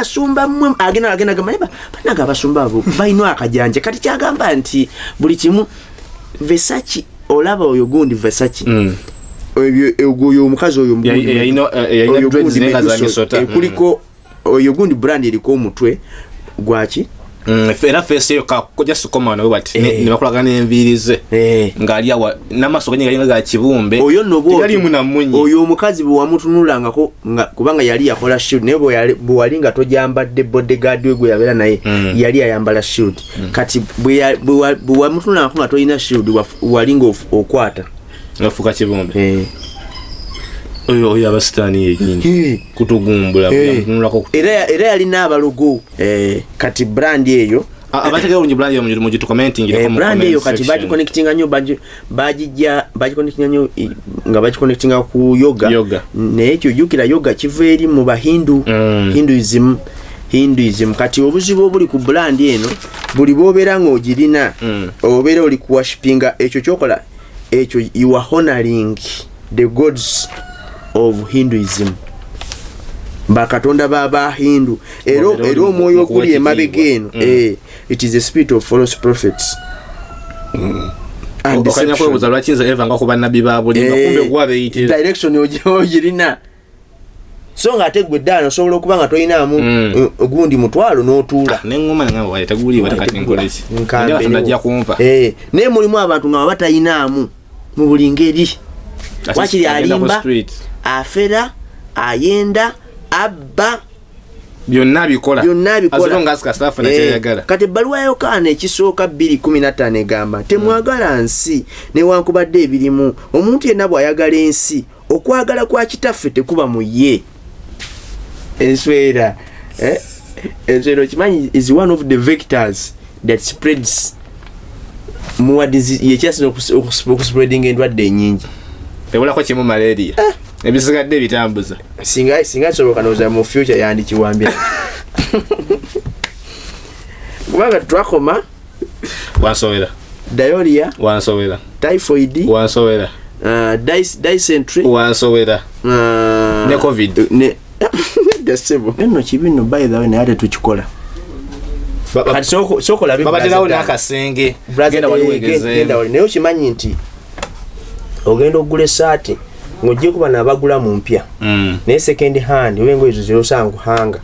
basumba mmwe agenda gamba banaga basumba abo bayinwa akajanja kati kyagamba nti buli kimu Versace olaba oyo gundi Versace oyo omukazi oyo yayina dreads nenga sota kuliko oyo gundi brand eliko omutwe gwaki era face yo kakojja sukoma no bati ne bakulagana envirize ngali awa namaso kanyinga ga kibumbe oyo nobo yali munamunyi oyo omukazi bwe wamutunulangako kubanga yali yakola shoot nebo bwe nga tojambadde bodyguard we gwe yabera naye yali ayambala shoot kati bwe wamutunulangako nga toyina shoot walinga okwata nafuka kibumbe oyo abasitani yekini kutugumbula kunulako era yali n'abalogo kati brand eyo abataka unji brand yo mu commenting ile ko brand eyo kati baji connectinga nyo baji connectinga nyo nga baji connectinga ku yoga nekyo jukira yoga kiveri mu bahindu Hinduism kati obuzibu obuli ku brand eno buli bobera ngo ogirina obera oli ku worshipinga ekyo kyokola ekyo you are honoring the gods of Hinduism bakatonda baba Hindu ero omwoyo kuli emabegeno it is the spirit of false prophets and okanya ko buzalwa chinza eva ngako banabi babo limba kumbe kwabe yitira direction ogirina so nga tegwe dano so lokubanga toyinamu gundi mutwalo n'otuula n'engoma nga wale taguli watakati nkoleki ndio tunajja kumpa ne mulimu abantu nga batayinamu mu bulingeri wakiri alimba afera ayenda abba byonna bikola azonga asikastafu na kyayagala kati baluwa Yokaana ekisooka 2:15 egamba temwagala nsi newankubadde ebirimu omuntu yenna bw'ayagala ensi okwagala kwa kitaffe tekuba mu ye enswera enswera kimanyi is one of the vectors that spreads more disease yekyasa okuspreading endwadde enyingi ebola ko kimu malaria ebisigadde bitambuza singa soboka noza mu future yandi kiwambira kubanga twakoma wansowera diarrhea wansowera typhoid wansowera dysentery wansowera ne covid ne desebo nno kibino by the way ne ate tukikola kati soko labi babaterawo nakasenge genda waliwegeze nayo kimanyi nti ogenda okugula esaati ng'ojje kuba n'abagula mu mpya naye second hand wengo ezo zirosanga kuhanga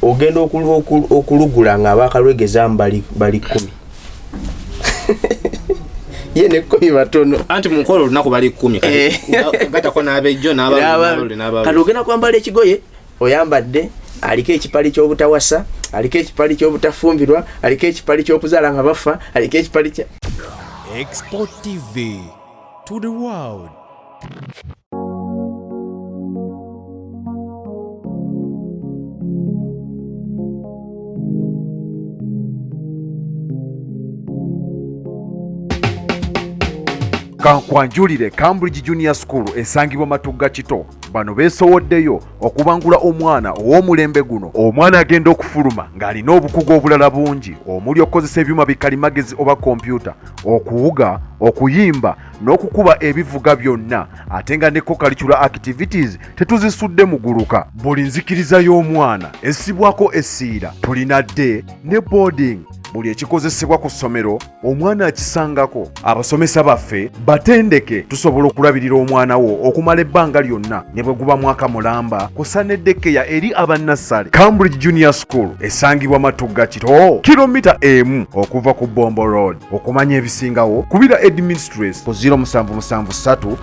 ogenda okulugula nga abakalwegezaamu bali 10 ye ne 10 batono anti munkolo lunaku bali 10 gatako n'abejjo n'abalulu kati ogenda kwambala ekigoye oyambadde aliko ekipali ky'obutawasa aliko ekipali ky'obutafumbirwa aliko ekipali ky'okuzaala nga bafa aliko ekipali kya Export TV to the world. Kankwanjulire Cambridge Junior School esangibwa Matugga Kito bano beesowoddeyo okubangula omwana ow'omulembe guno omwana agenda okufuluma ng'alina obukugu obulala bungi omuli okukozesa ebyuma bikalimagezi oba kompyuta okuwuga okuyimba n'okukuba ebivuga byonna ate nga ne co-curricular activities tetuzisudde muguluka buli nzikiriza y'omwana essibwako essiira tulina day ne boarding buli ekikozesebwa ku ssomero omwana akisangako abasomesa baffe batendeke tusobola okulabirira omwana wo okumala ebbanga lyonna ne bwe guba mwaka mulamba kusa n'eddekeya eri abannassale. Cambridge Junior School esangibwa Matugga Kito kilomita 1 okuva ku Bombo Road. Okumanya ebisingawo kubira administrator ku 0773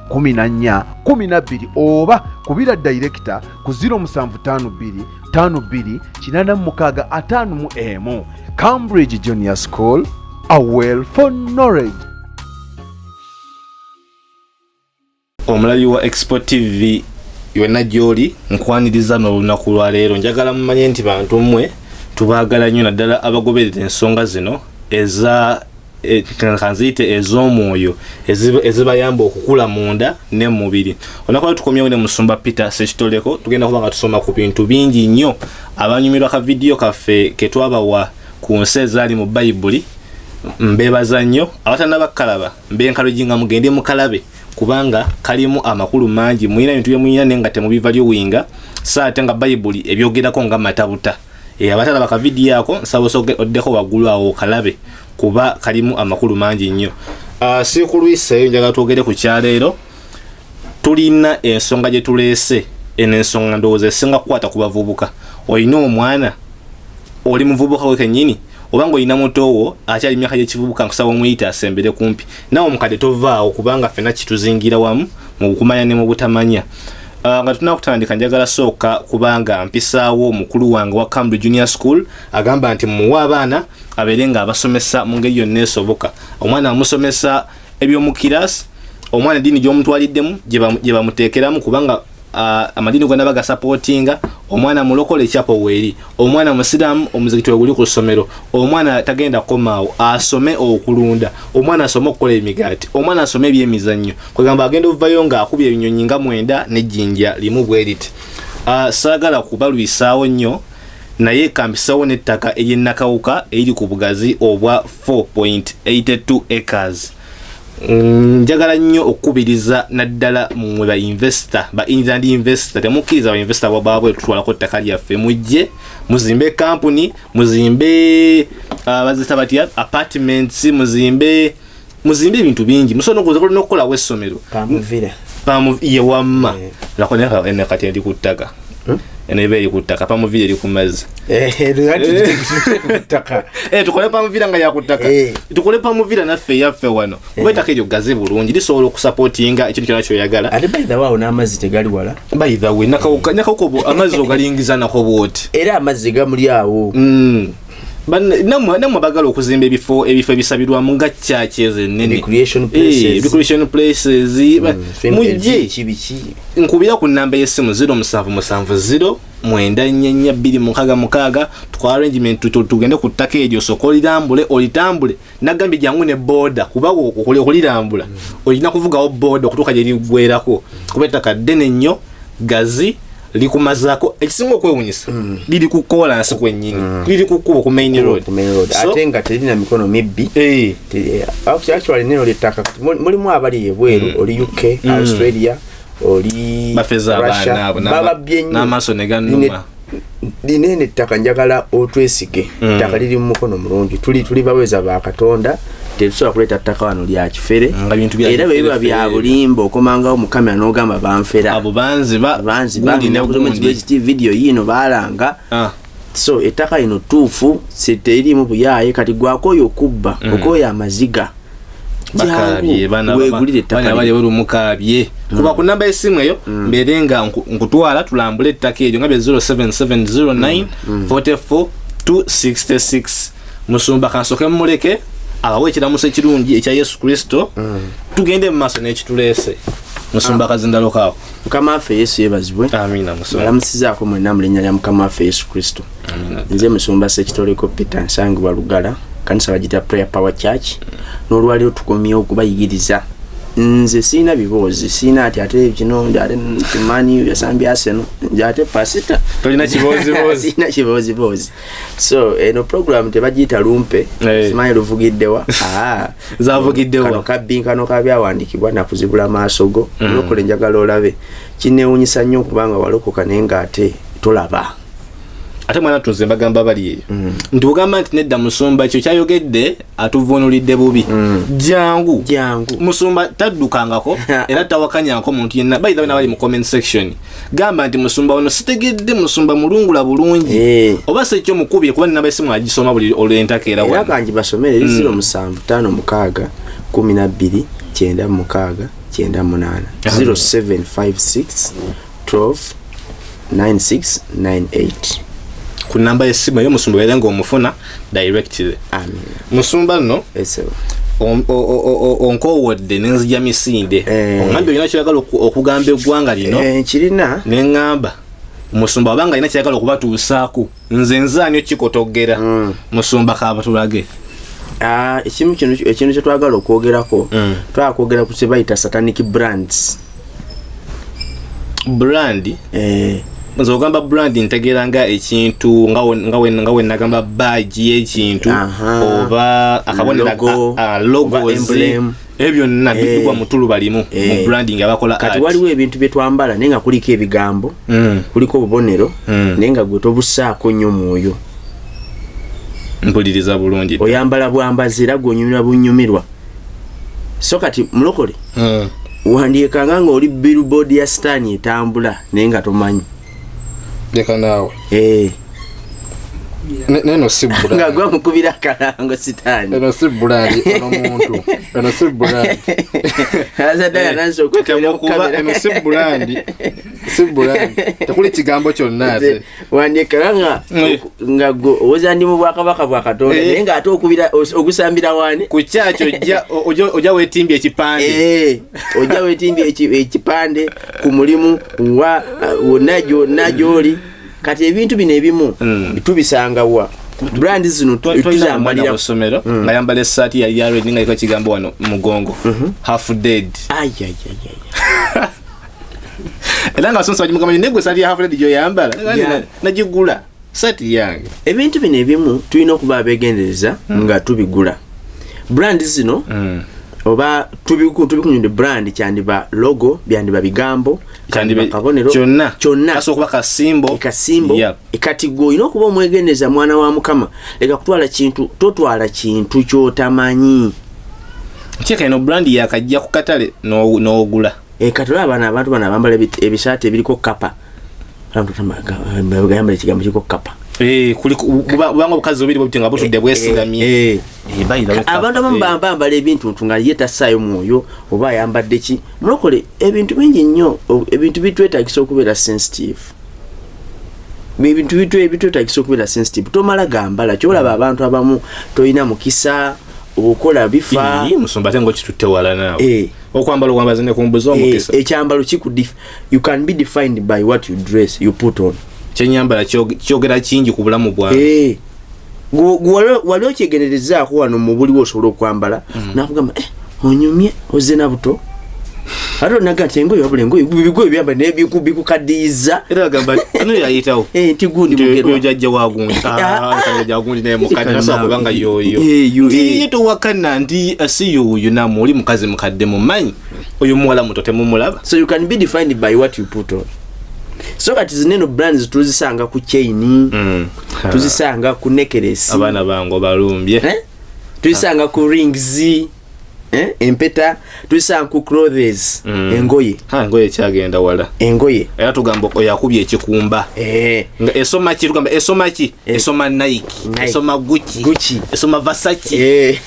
01 14 12 oba kubira director ku 0752 52 86 Cambridge Junior School, a well for knowledge. Omulabi wa Export TV yonna gy'oli nkwaniriza n'olunaku lwa leero njagala mumanye nti bantu mmwe tubaagala nnyo naddala abagoberera ensonga zino kanziyite ez'omwoyo ezibayamba okukula munda ne mu mubiri. Olunaku lwa tukomyewo ne Musumba Peter Ssekitoleko tugenda kuba nga tusoma ku bintu bingi nnyo abanyumirwa ka vidiyo kaffe ke twabawa ku nsi ezaali mu Bayibuli. Mbebaza nnyo abatanaba kalaba mbe nkalo jinga mugende mukalabe kubanga kalimu amakulu mangi mulina ebintu byemulina nenga temubivaluinga saate nga Bible ebyogerako nga matabuta abatalaba ka video ako nsaba oddeko waggulu awo kalabe kuba kalimu amakulu mangi nnyo. Si kulwiseeyo njagala twogere ku kyaleero tulina ensonga gye tuleese eno ensonga ndowooza esinga kukwata ku bavubuka. Olina omwana oli muvubuka we kennyini obanga olina mutowo akyali myaka gy'ekivubuka nkusaba omuyita asembere kumpi nawe omukadde tovaawo kubanga ffenna kituzingira wamu mu kumanya ne mu butamanya. Nga tunaa kutandika njagala sooka kubanga mpisaawo omukulu wange wa Cambridge Junior School agamba nti muwe abaana abeere nga abasomesa mu ngeri yonna esoboka. Omwana amusomesa ebyomukirasi, omwana eddiini gy'omutwaliddemu gye bamuteekeramu kubanga amadini gonna bagasupportinga. Omwana mulokole ekyapo weeri, omwana musiraamu omuzikiti we guli ku ssomero, omwana tagenda komaawo asome okulunda, omwana asome okukola emigaati, omwana asome ebyemizannyo kwegamba agenda ovayo nga akubye ebinyonyi nga 9 n'ejjinja limu bwe riti. Saagala kubalwisaawo nnyo naye kampisawo n'ettaka ery'ennakawuka eriri ku bugazi obwa 4.82 acres. Njagala nnyo okubiriza naddala mwe ba investor ba inland investor temukkiriza ba investor bwabwe tutwalako ettaka lyaffe mujje muzimbe company muzimbe bazita batya apartments muzimbe ebintu bingi musono kukola wessomero pamuvile wamma lakoneka enekati ndi kuttaka enebe eri kuttaka pamuvile eri kumazzi tukole pamuvila nga yakutaka tukole pamuvila naffe yaffe wano kubetaka eryo gaze bulungi lisobola okusupportinga ekintu kyonna kyoyagala ate bayitha waawo n'amazzi tegali wala bayitha we nakawuka amazzi ogalingiza nako bwoti era amazzi gamuli awo namwe bagala okuzimba ebifo ebisabirwamu nga churches ennene recreation places mujje nkubira ku namba y'essimu 0770 944 tukwa arrangement tugende ku ttaka eryo soko olitambule nagambye jangu ne boda kuba okulirambula olina kuvugawo boda okutuuka gye ligwerako kuba ettaka ddene nnyo gazi likumazako ekisinga okwewunyisa liri ku kolansi kwennyini liri ku kkubo ku main road ate nga terina mikono mibbi actually neno ly'ettaka mulimu abali ebweru oli UK Australia oli bafeza abaana n'amaaso ne gannuma linene ettaka njagala otwesige ettaka liri mu mukono mulungi tuli baweza ba Katonda tetusobola kuleeta ttaka wano lya kifere era biba bya bulimbo okomangawo mukamera n'ogamba banfera abo banzi video yino balanga so ettaka lino tuufu terimu buyaye kati gwakoyo okubba okoyo amaziga bakabye bana bali mukabye kuba ku namba y'essimu eyo mbere nga nkutwala tulambule ettaka eryo nga bye 0770944 musumba kansoke mumuleke abawe ekiramuso ekirungi ekya Yesu Kristo tugende mu maaso n'ekituleese musumba kazindalo kaako mukama waffe Yesu yebazibwe amina musumba alamusizaako mwena mu linnya lya mukama waffe Yesu Kristo nze musumba Sekitoleko Peter nsangibwa Lugala kanisa bagita Prayer Power Church n'olwaliro tukomyewo okubayigiriza nze sina bibozi sina ate kino ndale kimani yasambya Arsenal njate pasita tolina kibozi sina kibozi so eno program tebagita lumpe simanyi luvugiddewa zavugiddewa kano kabinkano kabyawandikibwa nakuzibula maasogo lokole njagala olabe kinewunyisa nnyo kubanga walokoka nenga ate tolaba ate mwana tunze bagamba bali eyo nti ugamba nti nedda musumba ekyo kyayogedde atuvunulidde bubi jangu musumba taddukangako era tawakanyanko muntu yenna by the way nabali mu comment section gamba nti musumba ono sitegedde musumba mulungula bulungi oba se ekyo mukubye kuba nina basimu agisoma buli olwentakeera era kanji basomere 0756 12 96 98 0756 12 9698 ku namba y'essimu eyo musumba beera ng'omufuna directly. Amen. Musumba no onkowodde nenzija misinde oŋŋambye olina kyayagala okugamba eggwanga lino kirina neŋŋamba musumba wabanga alina kyayagala okubatuusaako nze nzaani okikotogera musumba kabatulage. Ekintu kye twagala okwogerako twakwogera ku kye bayita satanic brands. Brand nze ogamba brand ntegeera nga ekintu nga we nagamba badge y'ekintu oba akabonera logo ebyo nna bigwa mutulu balimu mu branding abakola kati waliwo ebintu bye twambala nenga kuliko ebigambo kuliko obubonero nenga gwe tobusaako nnyo mwoyo mpuliriza bulungi oyambala bwambazi era gwonyumirwa bunyumirwa so kati mulokole wandiikanga ng'oli billboard ya sitaani etambula naye nga tomanyi leka naawe neno si brand nga gwa mukubira akalango sitaani neno si brand ono muntu neno si brand azadala nanso kuba neno si brand tekuli kigambo kyonna ate wandiikanga nga go ozandi mu bwakabaka bwa Katonda naye nga ate okubira ogusambira wani ku kyakyo ojja weetimbye ekipande ojja weetimbye ekipande ku mulimu wa wonna gy'oli kati ebintu bino ebimu tubisanga wa brand zino tuzambalira ku ssomero nga yambala essaati yali ya red nga liko kigambo wano mugongo half dead era nga sonsa bagimugamanya negwe essaati ya half dead gyoyambala nagigula saati yange ebintu bino ebimu tulina okuba abeegendereza nga tubigula brand zino oba tubikunyude brand kyandiba logo byandiba bigambo kyandiba kabonero kyonna kasokuba kasimbo ekati go ino kuba omwegendeza mwana wa Mukama leka kutwala kintu totwala kintu kyotamanyi cheka ino brand yakajja ku katale n'ogula katole abantu bana bambala ebishaati ebiriko kapa abantu tamaga bagamba ekigambo kiriko kapa kubanga obukazi obiri bwebitenga butudde bwesigamye abantu bambambala ebintu ntunga ye tasaayo mwoyo oba ayambadde ki mulokole ebintu bingi nnyo ebintu bitwetagisa okubeera sensitive bitwetagisa okubeera sensitive tomala gambala kyolaba abantu abamu toyina mukisa okola bifa musumba tengo kitutte wala naawe okwambala okwambaza ne kumbuza omukisa ekyambalo you can be defined by what you dress you put on kyenyambala kyogera kingi ku bulamu bwawe wali okyegenerezaako wano mu buliwo osobola okwambala nakugamba onyumye ozze na buto ate onaga nti engoye wabula engoye bigoye byamba nebikukadiiza era agamba ano yayitawo nti gundi mugejajja wagundi naye mukadde nasobola kubanga yoyo towakana nti si yoyo namu oli mukazi mukadde mumanyi oyo muwala muto temumulaba so you can be defined by what you put on so kati zineno brands tuzisanga ku chain tuzisanga ku necklace abana bango balumbye tuzisanga ku rings empeta tuzisanga ku clothes engoye engoye kyagenda wala engoye era tugamba yakubye ekikumba nga esoma ki tugamba esoma ki esoma Nike esoma Gucci esoma Versace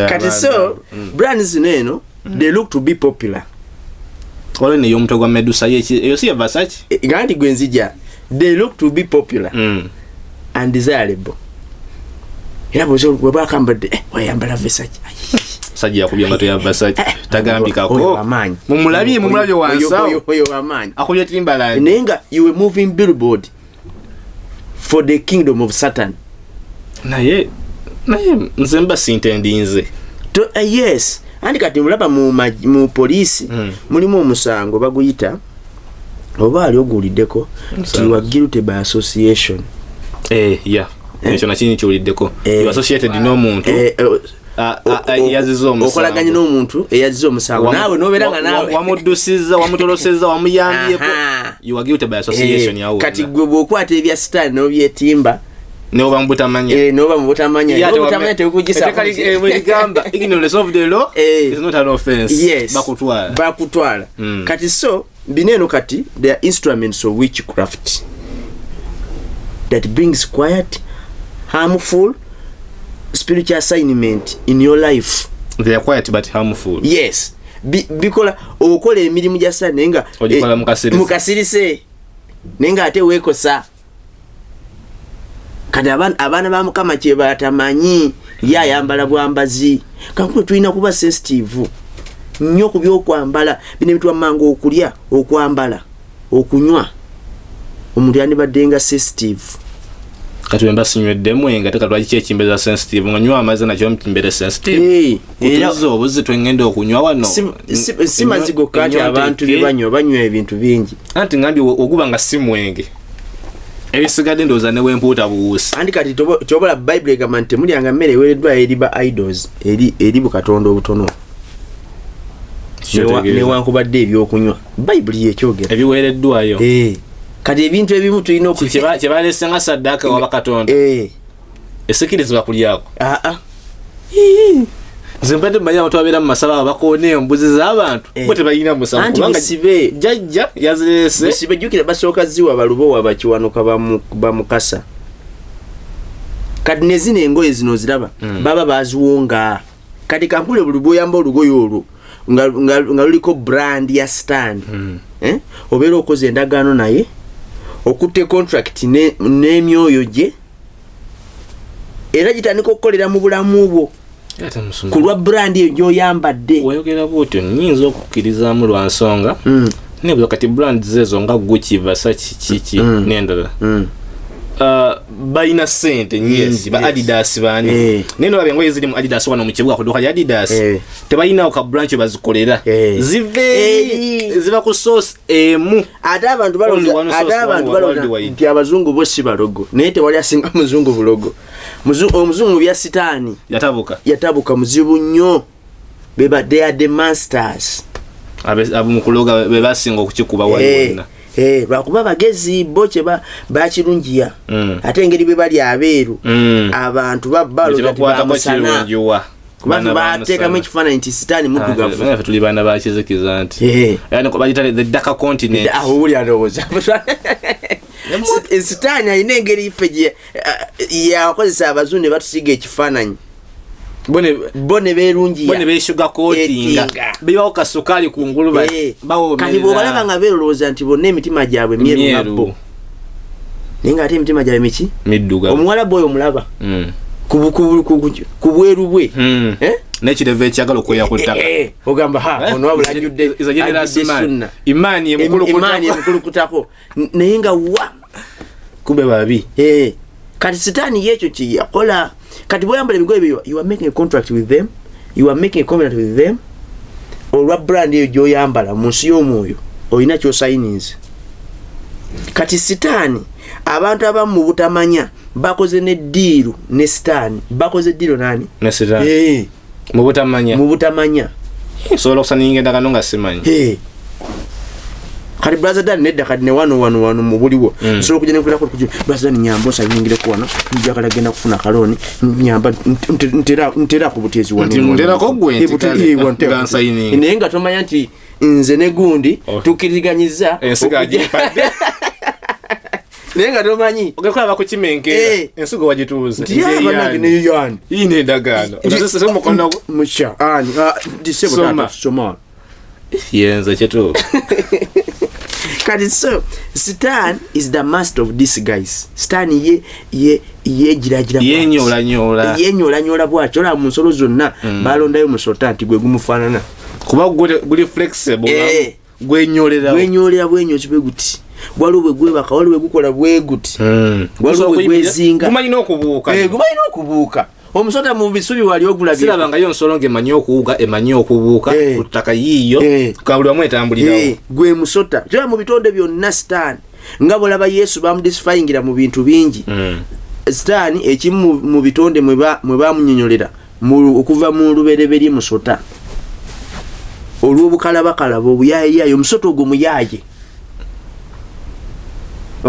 kati so brands zineno they look to be popular wale ne yomutwe gwa Medusa eyo si Versace gandi gwenzija they look to be popular and desirable era bozo webakambade wayambala Versace sajja yakubye mato ya Versace tagambikako mumulabye wansa oyo amanyi akubye Timbaland nenga you were moving billboard for the kingdom of Satan naye nzemba sintendinze to yes andi kati mulaba mu police mulimu omusango baguyita oba ali oguliddeko ti wa guilty by association ekyo nakini kyoliddeko you associated n'omuntu yaziza omusango okolaganye n'omuntu eyaziza omusango naawe nobeeranga naawe wamuddusiza wamutoloseza wamuyambyeko you are guilty by association yawo kati gwe bw'okwata ebya sitaani n'obyetimba noba mbutamanya noba mbutamanya tekugisa gamba ignorance of the law is not an offense yes bakutwala kati so bineno kati they are instruments of witchcraft that brings quiet harmful spiritual assignment in your life. They are quiet but harmful. Yes. Bikola okola emirimu gya Satani nenga ojikola mukasirise nenga ate wekosa kati abana ba Mukama kye batamanyi yayambala bwambazi kankulu tulina kuba sensitive nnyo ku byokwambala bino bitwa mango okulya okwambala okunywa omuntu yandibadde nga sensitive kati wemba sinywedde mwenga tekatwaki kyekimbeza sensitive nganywa amazzi nakyo mkimbere sensitive kutuzo obuzi twengenda okunywa wano si mazigo kati abantu banywa ebintu bingi anti ngambi oguba nga si mwenge ebisigadde ndoza ne wempuuta buusi andi kati tobola Bible egamba nti temulyanga mmere eweereddwa eri ba idols eri bukatonda obutono newankubadde ebyokunywa Bible yekyogera ebiweereddwayo kati ebintu ebimu tulina kyebalese nga saddaaka wa bakatonda esikirizibwa kulyako nze mbadde mmanyi abantu babeera mu masaba bakoona embuzi z'abantu bo tebalina musango kubanga jjajja yazirese musibe jjukira basooka ziwa balubo wabakiwanuka bamukasa kati ne zino engoye zino ziraba baba baziwonga kati kampule buli bwoyamba olugoye olwo nga luliko brand ya stand obeera okoze endagaano naye okutte contract n'emyoyo gye era gitandika okukolera mu bulamu bwo ku lwa brand eyo gy'oyambadde wayogera bwotyo nnyinza okukkirizamu lwa nsonga nebuza kati brand zezo nga Gucci Versace kiki n'endala balina sente nyingi ba Adidas bani neno babengoye ziri mu Adidas wano mu kibuga ku duka ya Adidas tebalina ka branch bazikolera ziva ku source emu ate abantu balonda nti abazungu bo si balogo naye tewali asinga muzungu bulogo omuzungu bya sitaani yatabuka muzibu nnyo beba they are the masters abamukuloga bebasinga okukikuba waliwonna bakuba bagezi bo kye bakirungiya ate engeri bwe bali abeeru abantu bamusana kubanga bateekamu ekifaananyi nti sitaani muddugavu tuli baana bakizikiza nti yani bagita the darker continent owuli alowooza sitaani alina engeri ife gye yakozesa abazungu ne batusiga ekifaananyi bone berungi bone beshuga coatinga bibawo kasukali kungulu bawo kali bobalaba nga berolooza nti bonna emitima gyabwe myeru nabbo ninga ate emitima gyabwe miki midduga omuwala boyo omulaba kubweru bwe nekireve ekyagala okuya ku ttaka ogamba ono wabula ajjudde imani emukulukutako naye nga wa kube babi kati sitaani yekyo kiyakola kati boyambala ebigoye byo you are making a contract with them you are making a covenant with them olwa brand eyo gyoyambala mu nsi y'omwoyo olina kyosayinize kati sitaani abantu abamu mu butamanya bakoze ne ddiiru ne sitaani bakoze ddiiru nani ne sitaani mu butamanya osobola okusaninga endagaano nga simanyi kati brother Dan nedda kati ne wano mu buliwo so okujja nekulako brother Dan nyamba osayingire ku wano njagala genda kufuna kaloni nyamba ntera ku buteezi wano ntera ko gwe ntikansayini naye nga tomanya nti nze ne gundi tukiriganyiza ensiga gipadde naye nga tomanyi ogekulaba ku kimenke ensigo wagituuze iyi n'endagaano osese mukono musha soma yenza kyetu kati so Stan is the master of this guys. Stan ye jiragira yenyola bwatyo la munsolo zonna balondayo musota nti gwe gumufanana kuba guli flexible gwenyolera bwenyo kibe guti waliwe gwebaka waliwe gukola bweguti waliwe gwezinga gumanyina okubuuka omusota mu bisubi wali ogulabye sirabanga yo nsonge emanyi okubuuka kutaka yiyo kabuli bamwe etambulirawo gwe musota kyo mu bitonde byonna Stan nga bolaba Yesu bamudisfyingira mu bintu bingi Stan ekimu mu bitonde mwe bamunyonyolera okuva mu lubereberi musota olw'obukalabakala obuyaye omusota ogwo muyaye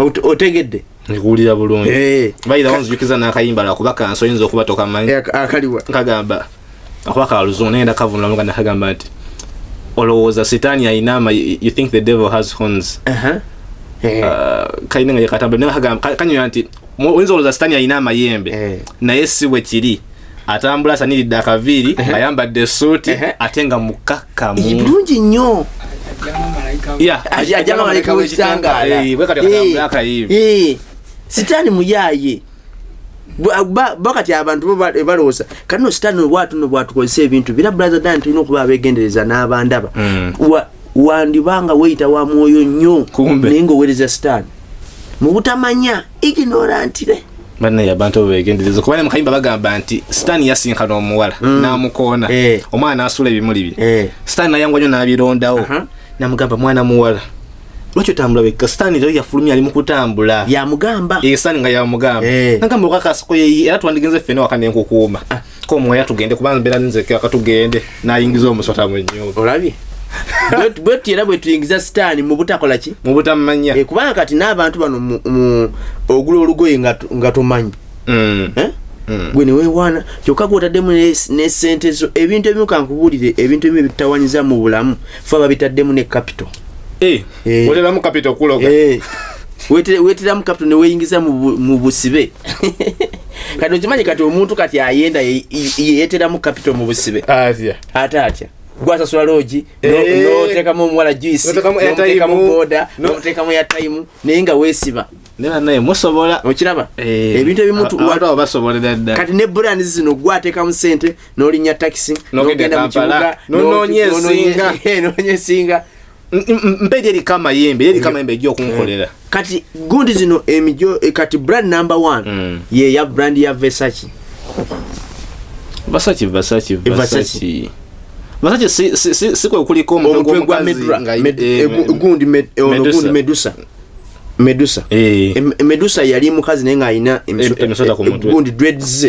otegedde nikuulira bulungi bayira wanzujukiza n'akayimba lwakuba kanso oyinza okuba tokamanyi akaliwa nkagamba akuba kaluzungu nayenda kavunula nga nakagamba nti olowooza sitaani ayinama you think the devil has horns kayina nga yekatambula kanyoya nti oyinza olowooza sitaani ayina amayembe naye si bwe kiri atambula asaniridde akaviiri ayambadde esuuti ate nga mukakkamu bulungi nnyo ajama malayika w'ekitangaala Sitaani muyaye bakati abantu balowooza kano Sitaani bwatukozesa ebintu bira brother Dan tulina okuba abeegendereza n'abandaba wandibanga weyita wa mwoyo nnyo naye ng'oweereza Sitaani mu butamanya ignorantire banaye abantu beegendereza kuba ne mukayimba bagamba nti Sitaani yasinkana omuwala n'amukoona omwana n'asula ebimuli bye Sitaani nayangwa nnyo n'abirondawo namugamba mwana muwala lwaki otambula wekka Stan yo yafulumya ali mu kutambula yamugamba Stan nga yamugamba nagamba okakasiko era twandigenze ffene wakane nkukuuma ko mwoya tugende kubanza mbera nzeke akatugende nayingiza omusota mu nnyumba olabye bwettu era bwe tuyingiza Stan mu butakola ki mu butamanya kubanga kati n'abantu bano mu ogula olugoye nga tomanyi gwe neweewaana kyokka gwotaddemu ne sente zo ebintu ebimu kankubuulire ebintu ebimu ebitutawanyiza mu bulamu fe babitaddemu ne capital weteramu capital kuloga weteramu capital ne weeyingiza mu busibe kati okimanyi kati omuntu kati ayenda yeeteramu capital mu busibe ate atya gwasasula loogi n'oteekamu omuwala juice n'oteekamu boda n'oteekamu airtime naye nga weesiba nera naye musobola okiraba ebintu ebimu watu basobolera ddala kati ne brand zino gwateekamu sente n'olinya taxi n'ogenda mu kibuga n'onyesinga mpedi eri kamayembe ejja okunkolera kati gundi zino emijo kati brand number 1 ye ya brand ya Versace sikwe kuliko omutwe gwa Medusa Medusa yali mukazi naye nga alina emisota ku mutwe gundi dreads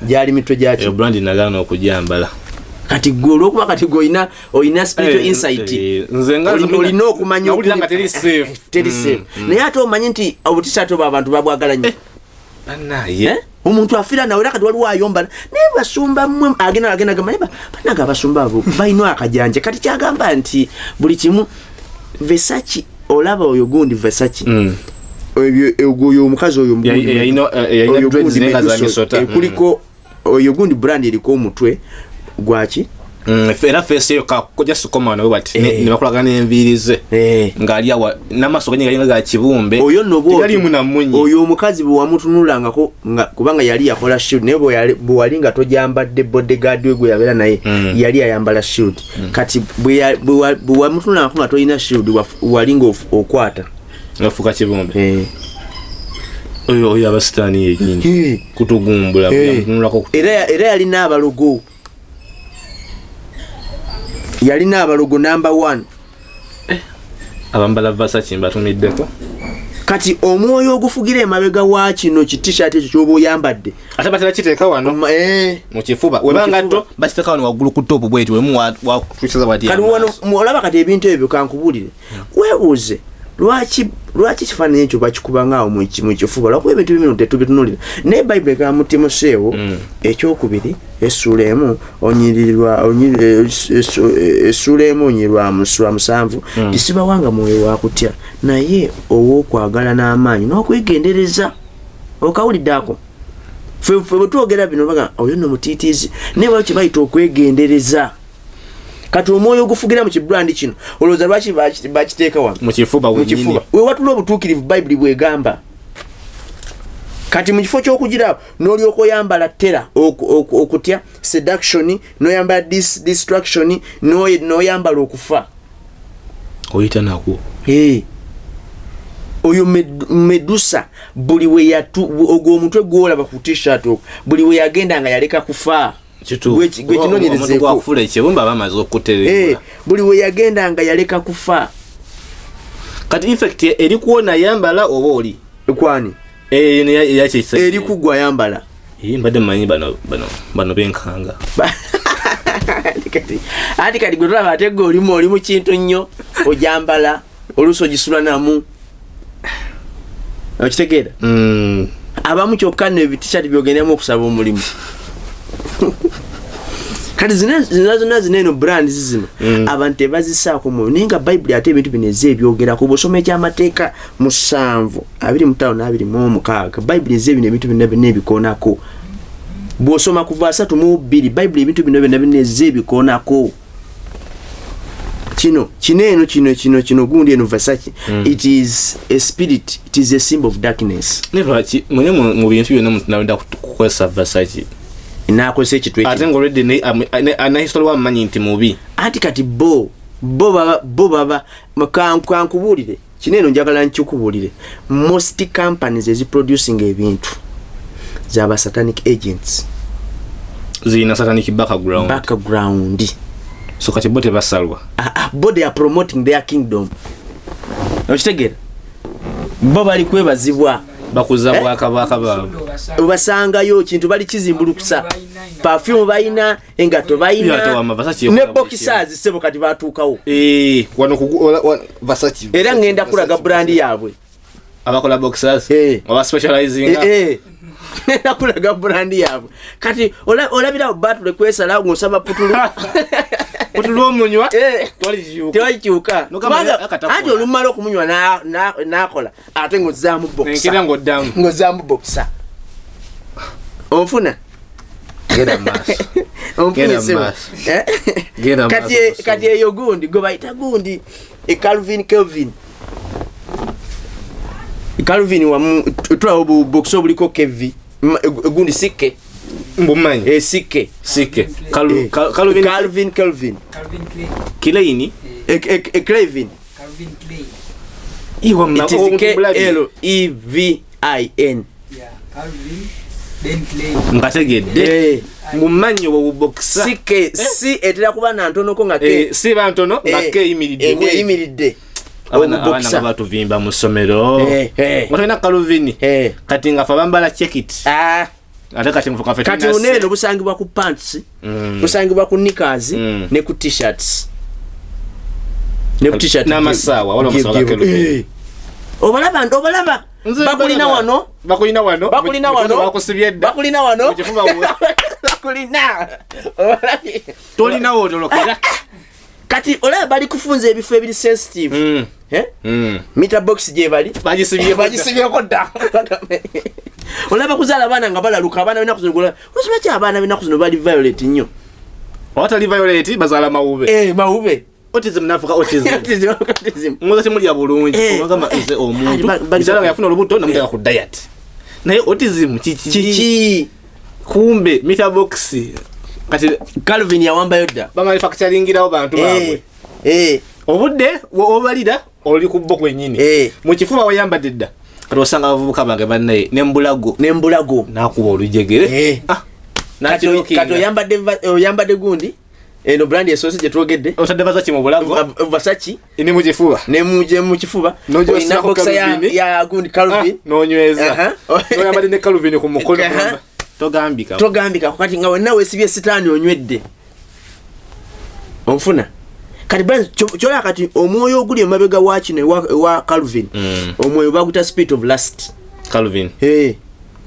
gyali mitwe gyaki brand nagana okujambala kati golo okuba kati oyina spiritual insight olina okumanya nga teri safe naye ate omanyi nti obutisatu abantu babwagala nnyo banaye omuntu afira nawe era kati waliwo ayomba naye basumba mmwe agenda gamba banaga abasumba abo balina akajanja kati kyagamba nti buli kimu Versace olaba oyo gundi Versace oyo omukazi oyo kuliko oyo gundi brand eriko omutwe gwaki era face yo kakojja sikoma nawe bati ne bakulagana envirize ngali awa namaso kanye galinga ga kibumbe oyo nobo yali munamunyi oyo omukazi bwe wamutunulangako kubanga yali yakola shield ne bwe walinga tojambadde bodyguard we gwe yabera naye yali ayambala shield kati bwe wamutunulangako nga toyina shield walinga okwata nafuka kibumbe oyo abasitani yenyini kutugumbula kunulako era yali n'abalogo yalina abalogo number 1 abambala Versace mbatumiddeko kati omwoyo ogufugira emabega wa kino t-shirt ekyo kyoba oyambadde ate batera kiteeka wano mu kifuba webanga to bakiteeka wano waggulu ku top bweti wemu wakutwisaza bati kati wano olaba kati ebintu ebyo kankubuulire weebuuze lwaki kifaananyi ekyo bakikubangaawo mu kifuba lwakuba ebintu bimino tetubitunulira naye Bayibuli egamba mu Timoseewo ekyokubiri essuula emu onyirirwa musanvu tisibawanga mwoyo wakutya naye ow'okwagala n'amaanyi n'okwegendereza okawulidde ako fe bwe twogera bino baga oyo nno mutiitiizi naye waliwo kye bayita okwegendereza kati omwoyo ogufugira mu kibrandi kino olowooza lwaki bakiteeka wano mu kifuba we watula obutuukirivu Bayibuli bwegamba kati mu kifo ky'okugirawo n'olyoka oyambala tera okutya seduction n'oyambala distraction n'oyambala okufa oyita nakwo oyo Medusa buli we ogwo omutwe gwolaba ku t-shirt buli we yagenda nga yaleka kufa buli we yagenda nga yaleka kufa kati effect eri kuona yambala oba oli kwani eri kugwa yambala mbadde manyi bano benkanga ati kati gwe tulaba ate gwe oli mu kintu nnyo ojambala oluusi ogisula namu okitegeera abamu kyokka ne t-shirt byogenderamu okusaba omulimu kati zina eno brands zino abantu tebazisaako mwoyo naye nga Bayibuli ate ebintu bino ez'ebyogerako bw'osoma ekyamateeka 7:25-26 Bayibuli ez'ebino ebintu bino ebikoonako bw'osoma kuva 3:2 Bayibuli ebintu bino byonna ez'ebikoonako kino gundi eno Versace it is a spirit, it is a symbol of darkness. Lwaki mwenye mu bintu byonna muntu nawenda kukozesa Versace inakozesa ekitu ate nga already ana history wa manyi nti mubi ati kati bo baba kankubuulire kineno njagala nkikubuulire most companies is producing ebintu zaba satanic agents zina satanic background so kati bote basalwa bo they are promoting their kingdom okitegera bo bali kwebazibwa bakuza bwakabaka baabwe obasangayo kintu bali kizimbulukusa perfume bayina engato bayina ne boxers sebo kati batuukawo wano Versace era ngenda kulaga brand yaabwe abakola boxers oba specializing ngenda kulaga brand yaabwe kati olabira batule kwesala ngosaba putulu putulu omunywa twalikyuka ati olumala okumunywa nakola ate ngozaamu boxer ngozaamu boxer onfuna kati eyo gundi gwe bayita gundi Calvin wamu twa boxer obuliko kevi gundi sikke mbumanyi sikke Calvin Klein Clavin iwa it is K-L-E-V-I-N ngategedde mumanyi obuboxa sikke si etera kuba na ntono ko nga ke si bantono ngake yimiridde abana batuvimba mu ssomero ngotolina Calvin kati nga fa bambala check it ate kati mfuka fe kati uneno busangibwa ku pants busangibwa ku knickers ne ku t-shirts ne ku t-shirt na masawa wala masawa Calvin obalaba bakulina wano kifuba bakulina tolina wotolokera kati olaba bali kufunza ebifo ebiri sensitive meter box je bali bagisibyeko dda olaba kuzala abana nga balaluka abana bina kuzungula osibaki abana bina kuzungula bali violet nnyo watali violet bazala mawube mawube autism nafuka autism mwoza temuli ya bulungi kama ise omuntu bisala yafuna olubuto namutaka ku diet naye autism chichi kumbe meter box kati Calvin yawamba yodda bama manufacturingira abantu babwe obudde obalida oli kubbo kwenyini mu kifuba wayambadde dda kati osanga abavubuka bange bannaye nembulago nakuba olujegere kati oyambadde gundi eno brand ya sausage twogedde otadde Versace mu bulago Versace ni mu kifuba mu kifuba ina boxer ya gundi Calvin nonyweza oyambadde ne Calvin ku mukono togambika kati nga wenna wesibye sitaani onywedde onfuna kati brand kyola kati omwoyo oguli emabega wa kino wa Calvin omwoyo baguta spirit of lust Calvin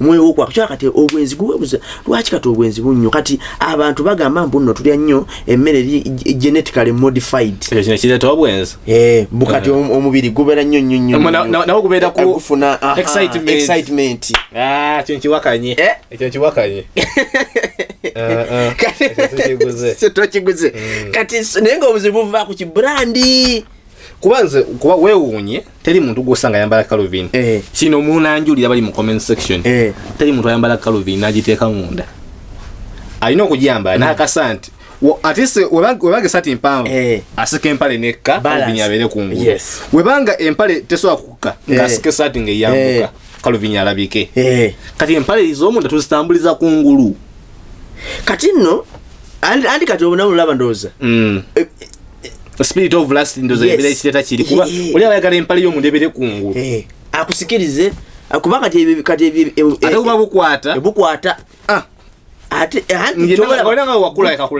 omwoyo okwa kyola kati obwenzi guwebuza lwaki kati obwenzi bunnyo kati abantu bagamba mbu nno tulya nnyo emmere genetically modified ekyo kireta obwenzi bukati omubiri gubeera nnyo nawo gubeera kufuna excitement ekyo nkiwakanye tokiguze kati naye ng'obuzibu buva ku kibrandi kuba weewuunye teri muntu gwosanga yambala Calvin kino munanjulira bali mu comment section teri muntu ayambala Calvin n'agiteeka munda alina okugiyambala n'akasa nti atise webanga esati mpanvu asika empale nekka Calvin abeere kungulu webanga empale tesobola kukka ng'asika esati ng'eyambuka Calvin alabike kati empale ez'omunda tuzitambuliza kungulu kati nno andi kati obunamu olaba ndowooza spirit of lust ndoza ebira ekireta kiri kuba oli abayagala empale y'omunda ebeere kungulu akusikirize kuba kati ate buba bukwata ate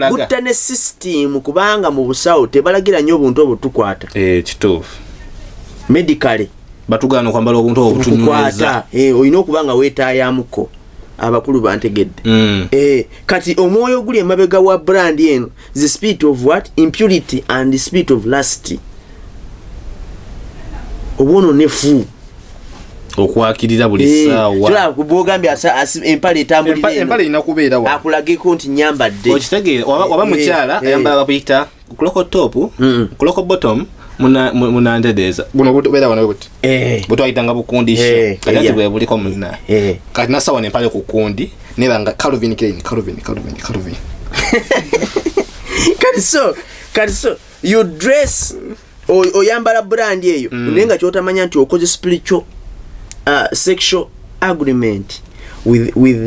butta ne system kubanga mu busawo tebalagira nnyo obuntu obutukwata kituufu medically batugana okwambala obuntu obutunyweza olina okuba nga weetaayamuko abakulu bantegedde kati omwoyo oguli emabega wa brand eno the spirit of what impurity and the spirit of lust obwononefu okwakirira buli ssaawa bwogambye empale etambulira inakubeerawo akulageko nti nyambadde okitegeere waba mukyala ayambala babuyita kuloko top kuloko bottom munandedeeza buno bubeera wano buti butwayitanga bukundisho kati ati bwe buliko munna kati nasawa nempale ku kundi nebanga Calvin Klein kati so you dress oyambala brand eyo naye nga kyotamanya nti okoze spiritual sexual agreement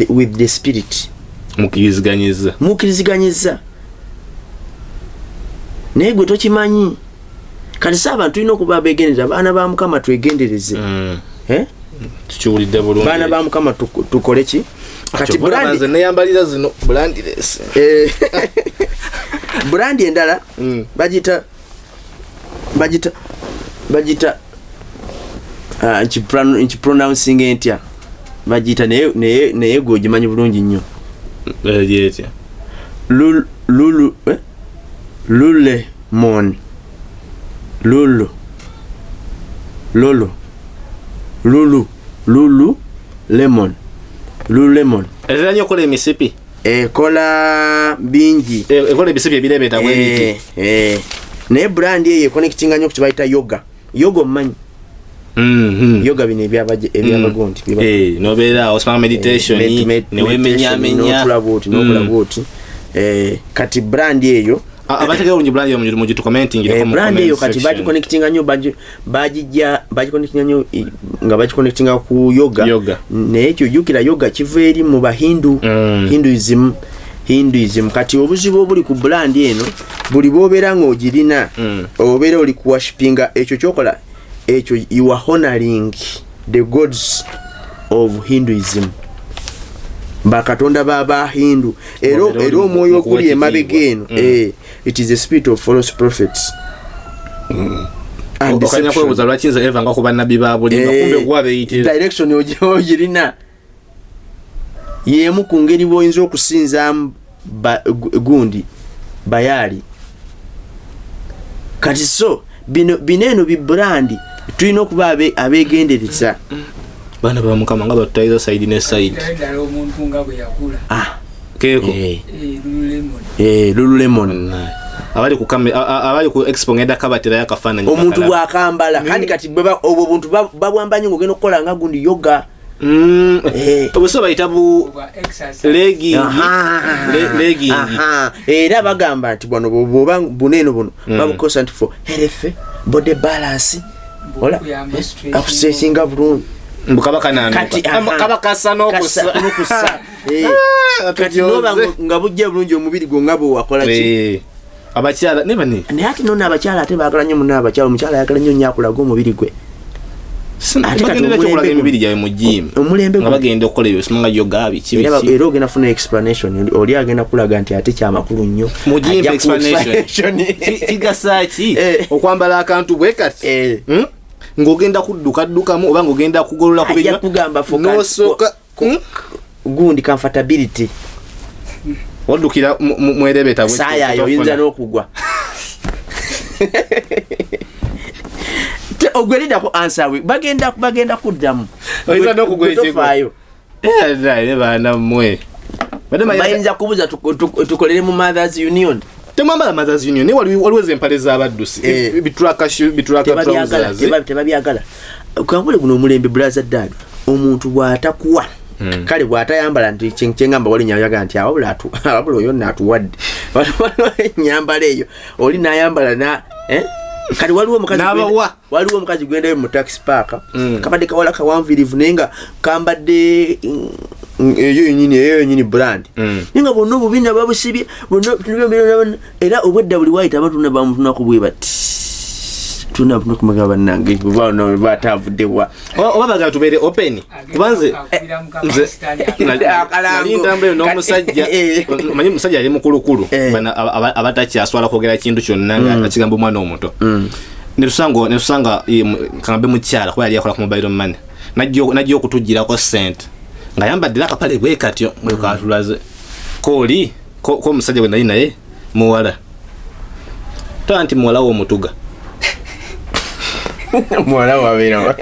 with the spirit mukiriziganyiza naye gwe tokimanyi kati saba tulina okuba begendereza abaana ba Mukama twegendereze tukiwulidde bulungi baana ba Mukama tukole ki kati brand neyambalira zino brandless brand endala bagita pronouncing entya bagita naye gogimanyi bulungi nnyo yetya Lulemon Lululemon ezanyo kola emisipi ekola bingi ekola ebisipi ebirebeta bwebiti naye brand eyo connectinga nnyo kukibayita yoga omanyi yoga bino ebyabagondi nobeera osoma meditation newemenyamenya nokola bwoti kati brand eyo abategera bulungi brand eyo mu gitu commenting brand eyo kati bagiconnectinga nnyo bagiconnectinga nnyo nga bagiconnectinga ku yoga naye ekyo jukira yoga kiva eri mu bahindu Hinduism kati obuzibu obuli ku brand eno buli bobeera ng'ogirina obeera oli kuwashipinga ekyo kyokola ekyo you are honoring the gods of Hinduism bakatonda baba Hindu era omwoyo okuli emabega eno it is the spirit of false prophets and okanya kwebuza lwakinza eva nga kuba nabbi babulimba kumbe gwabeyitira direction ogirina yemu ku ngeri bwoyinza okusinza gundi bayali kati so bineno bibrandi tulina okuba abegendereza bana ba Mukama nga bataiza side ne side omuntu nga bwe yakula keko Lululemon abali ku expo ngenda kabatira yakafananya omuntu bwakambala kandi kati obwo buntu babwambanye ngogenda okukola nga gundi yoga obuso bayitabu legging era bagamba nti bwano boba buneno buno babukosa nti for health body balance ola akusesinga bulungi mbukabaka nani kabaka sano kusa kati noba nga bujja bulungi omubiri gwo ngabo wakola ki abakyala ne bani ne ati nona abakyala ate bagala nnyo munna abakyala omukyala yakala nnyo nyakulaga omubiri gwe ate kati okulaga emibiri gyawe mu gym omulembe bagenda okukola ebyo simanga yogabi era ogenda funa explanation oli agenda kulaga nti ate kyamakulu nnyo mu gym explanation kigasaki okwambala akantu bwe kati ngogenda kuddukamu oba ngogenda kugolola ku binyo kugamba nosoka gundi comfortability wadukira mwerebeta bwe saya yoyinza n'okugwa ogwerida ko answer we bagenda kuddamu oyinza n'okugwekifayo ne bana mwe bayinza kubuza tukolere mu Mothers Union temwambala Mothers Union ne waliwo empale z'abaddusi bitraka trousers tebabyagala kangule guno omulembe brother dad omuntu bw'atakuwa kale bw'atayambala nti kyengamba wali nyayaga nti abula oyo natuwadde nyambala eyo oli nayambala na kali waliwo omukazi gwendayo mu taxi park kabadde kawala kawanvirivu naye nga kambadde eyo nyini brand ninga bonna obubina babusibye era obwedda buli waita abatuna bamutunaku bwe bati tunakumaga bannange batavuddewa oba bagala tubeere open kubanze nalindambeyo n'omusajja manyi musajja ali mukulukulu abatakyaswala kwogera kintu kyonna nga akigamba omwana omuto netusanga kangambe mukyala kuba yali akola ku mobile money najja okutugirako sente nga yambaddira akapale bwe katyo mwekatulaze kooli ko omusajja bwe nali naye muwala tola nti muwala w'omutuga mwana wabera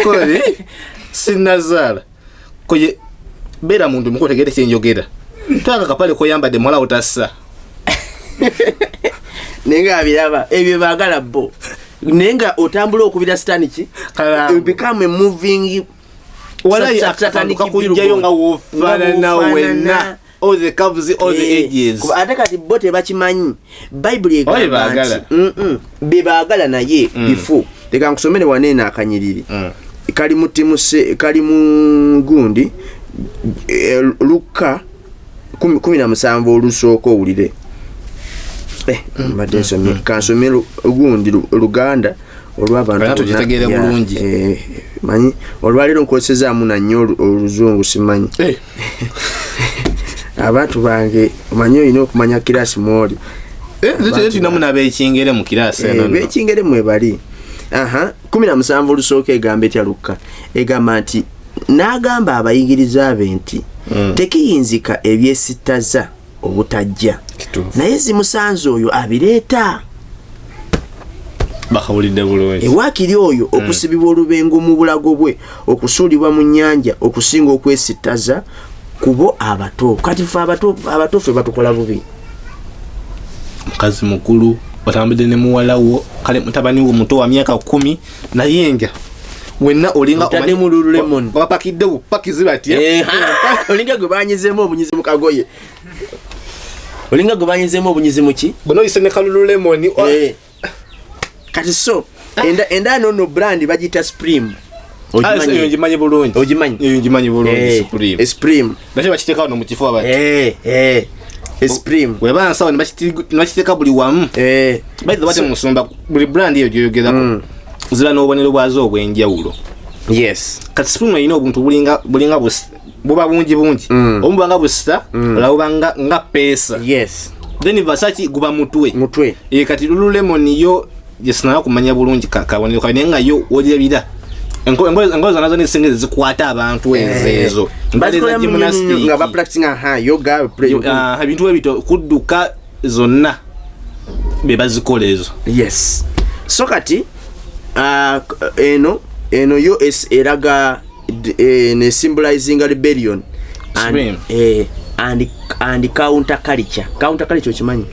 kole sinazala koje bera muntu mukotegere kyenjogera twanga kapale ko yambadde mwala utassa nenga abiraba ebyo bagala bo nenga otambula okubira staniki become a moving wala satanic kujjayo nga wofana na wenna all the curves all the edges ate kati bote bakimanyi Bible egamba bebagala naye before leka nkusomere wanena akanyiriri kali mu gundi Luka 17 olusooka owulire mbadde nsomye kansomye gundi Luganda olw'abantu tugitegere bulungi manyi olwaleero nkozesezaamu nannyo oluzungu simanyi abantu bange manyi olina okumanya kirasi mwoli tulinamu n'abeekingere mu kirasi beekingere mwebali 17 olusooka egamba etya Lukka egamba nti n'agamba abayigiriza abe nti tekiyinzika ebyesittaza obutajja naye zimusanze oyo abireeta bakawulidde bulungi ewaakiri oyo okusibibwa olubengo mu bulago bwe okusuulibwa mu nnyanja okusinga okwesittaza kubo abato kati fe abato fe batukola bubi mukazi mukulu watambudde ne muwalawo kale mutabani wo muto wa myaka 10 nayenga wenna olinga omanye mu Lululemon wapakidde bupakizi batya olinga gwe banyizeemu obunyizi mu kagoye olinga gwe banyizeemu obunyizi mu ki bono oyise ne Lululemon kati so enda nono brand bagita Supreme ogimanyi bulungi ogimanyi bulungi Supreme nakyo bakiteekawo no mu kifo abati Supreme weba nsawo nibakiteeka buli wamu baita bate musumba buli brand eyo gyoyogerako ziba n'obubonero bwazo obw'enjawulo yes kati Supreme alina obuntu bulinga buba bungi omu banga busita olaba nga peesa yes then Versace guba mutwe kati Lululemon yo jesina kumanya bulungi kabonero kaine nga yo olirabira engozo nazo nisinge zikwata abantu ezo mbazikola gymnastics nga ba practicing yoga ebintu ebito kudduka zonna bebazikola ezo yes so kati eno yo eraga ne symbolizing a rebellion and counter culture okimanyi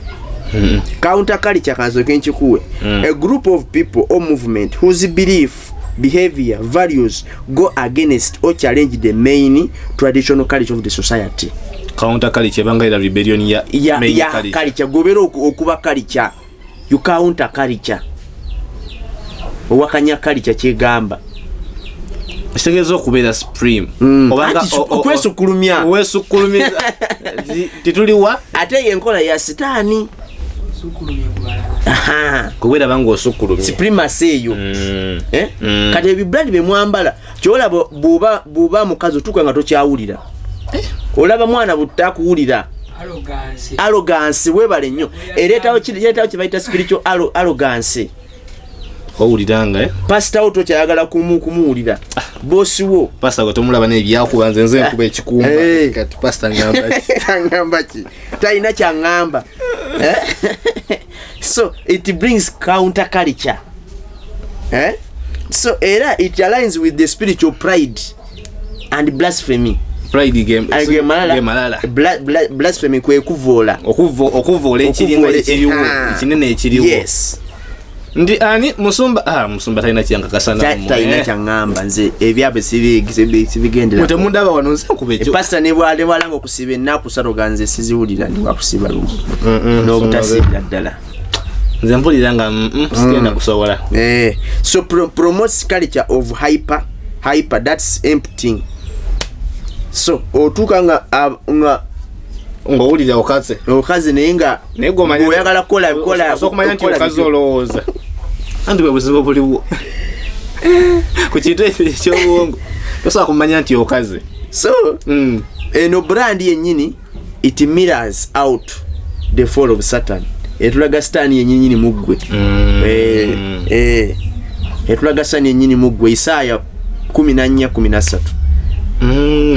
counter culture kazo kenchikuwe a group of people or movement whose belief behavior values go against or challenge the main traditional culture of the society. Counter culture banga ila rebellion ya main culture gobero okuba culture you counter culture wakanya culture kyegamba kitegezo kubera Supreme obanga okwesukulumya tituliwa ate yenkola ya sitani kubera bango osukulumya supremacy eyo kati ebibrand bemwambala kyola buba mukazi otuka nga tokyawulira olaba mwana butakuwulira arrogance webale nnyo eretawo kibayita spiritual arrogance owuliranga pastor auto kyayagala kumuwulira bosi wo pastor gotomulaba nebyakubanze nze nkuba ekikumba kati pastor ngamba ki taina kyangamba so it brings counter culture so era it aligns with the spiritual pride and blasphemy. Pride game blasphemy kwe kuvola okuvoola ekinene ekiriwo yes ndi ani musumba talina kyanga kasana talina kyangamba nze ebyabe sibigendera mute mundaba wano nze kubejo pastor ne walanga okusiba ennaku saroganze siziwulira ndi wakusiba n'obutasibira ddala nze mpuliranga sigenda kusobola so promotes culture of hyper that's emptying. So otuka nga ngowulira okaze naye nga oyagala kola so kumanya nti okaze olowooza anti bwe buzibu buliwo ku kintu eky'obwongo tosobola kumanya nti okaze so eno brand yennyini it mirrors out the fall of Satan. Etulaga Satan yennyini muggwe etulaga Satan yennyini muggwe Isaya 14:13.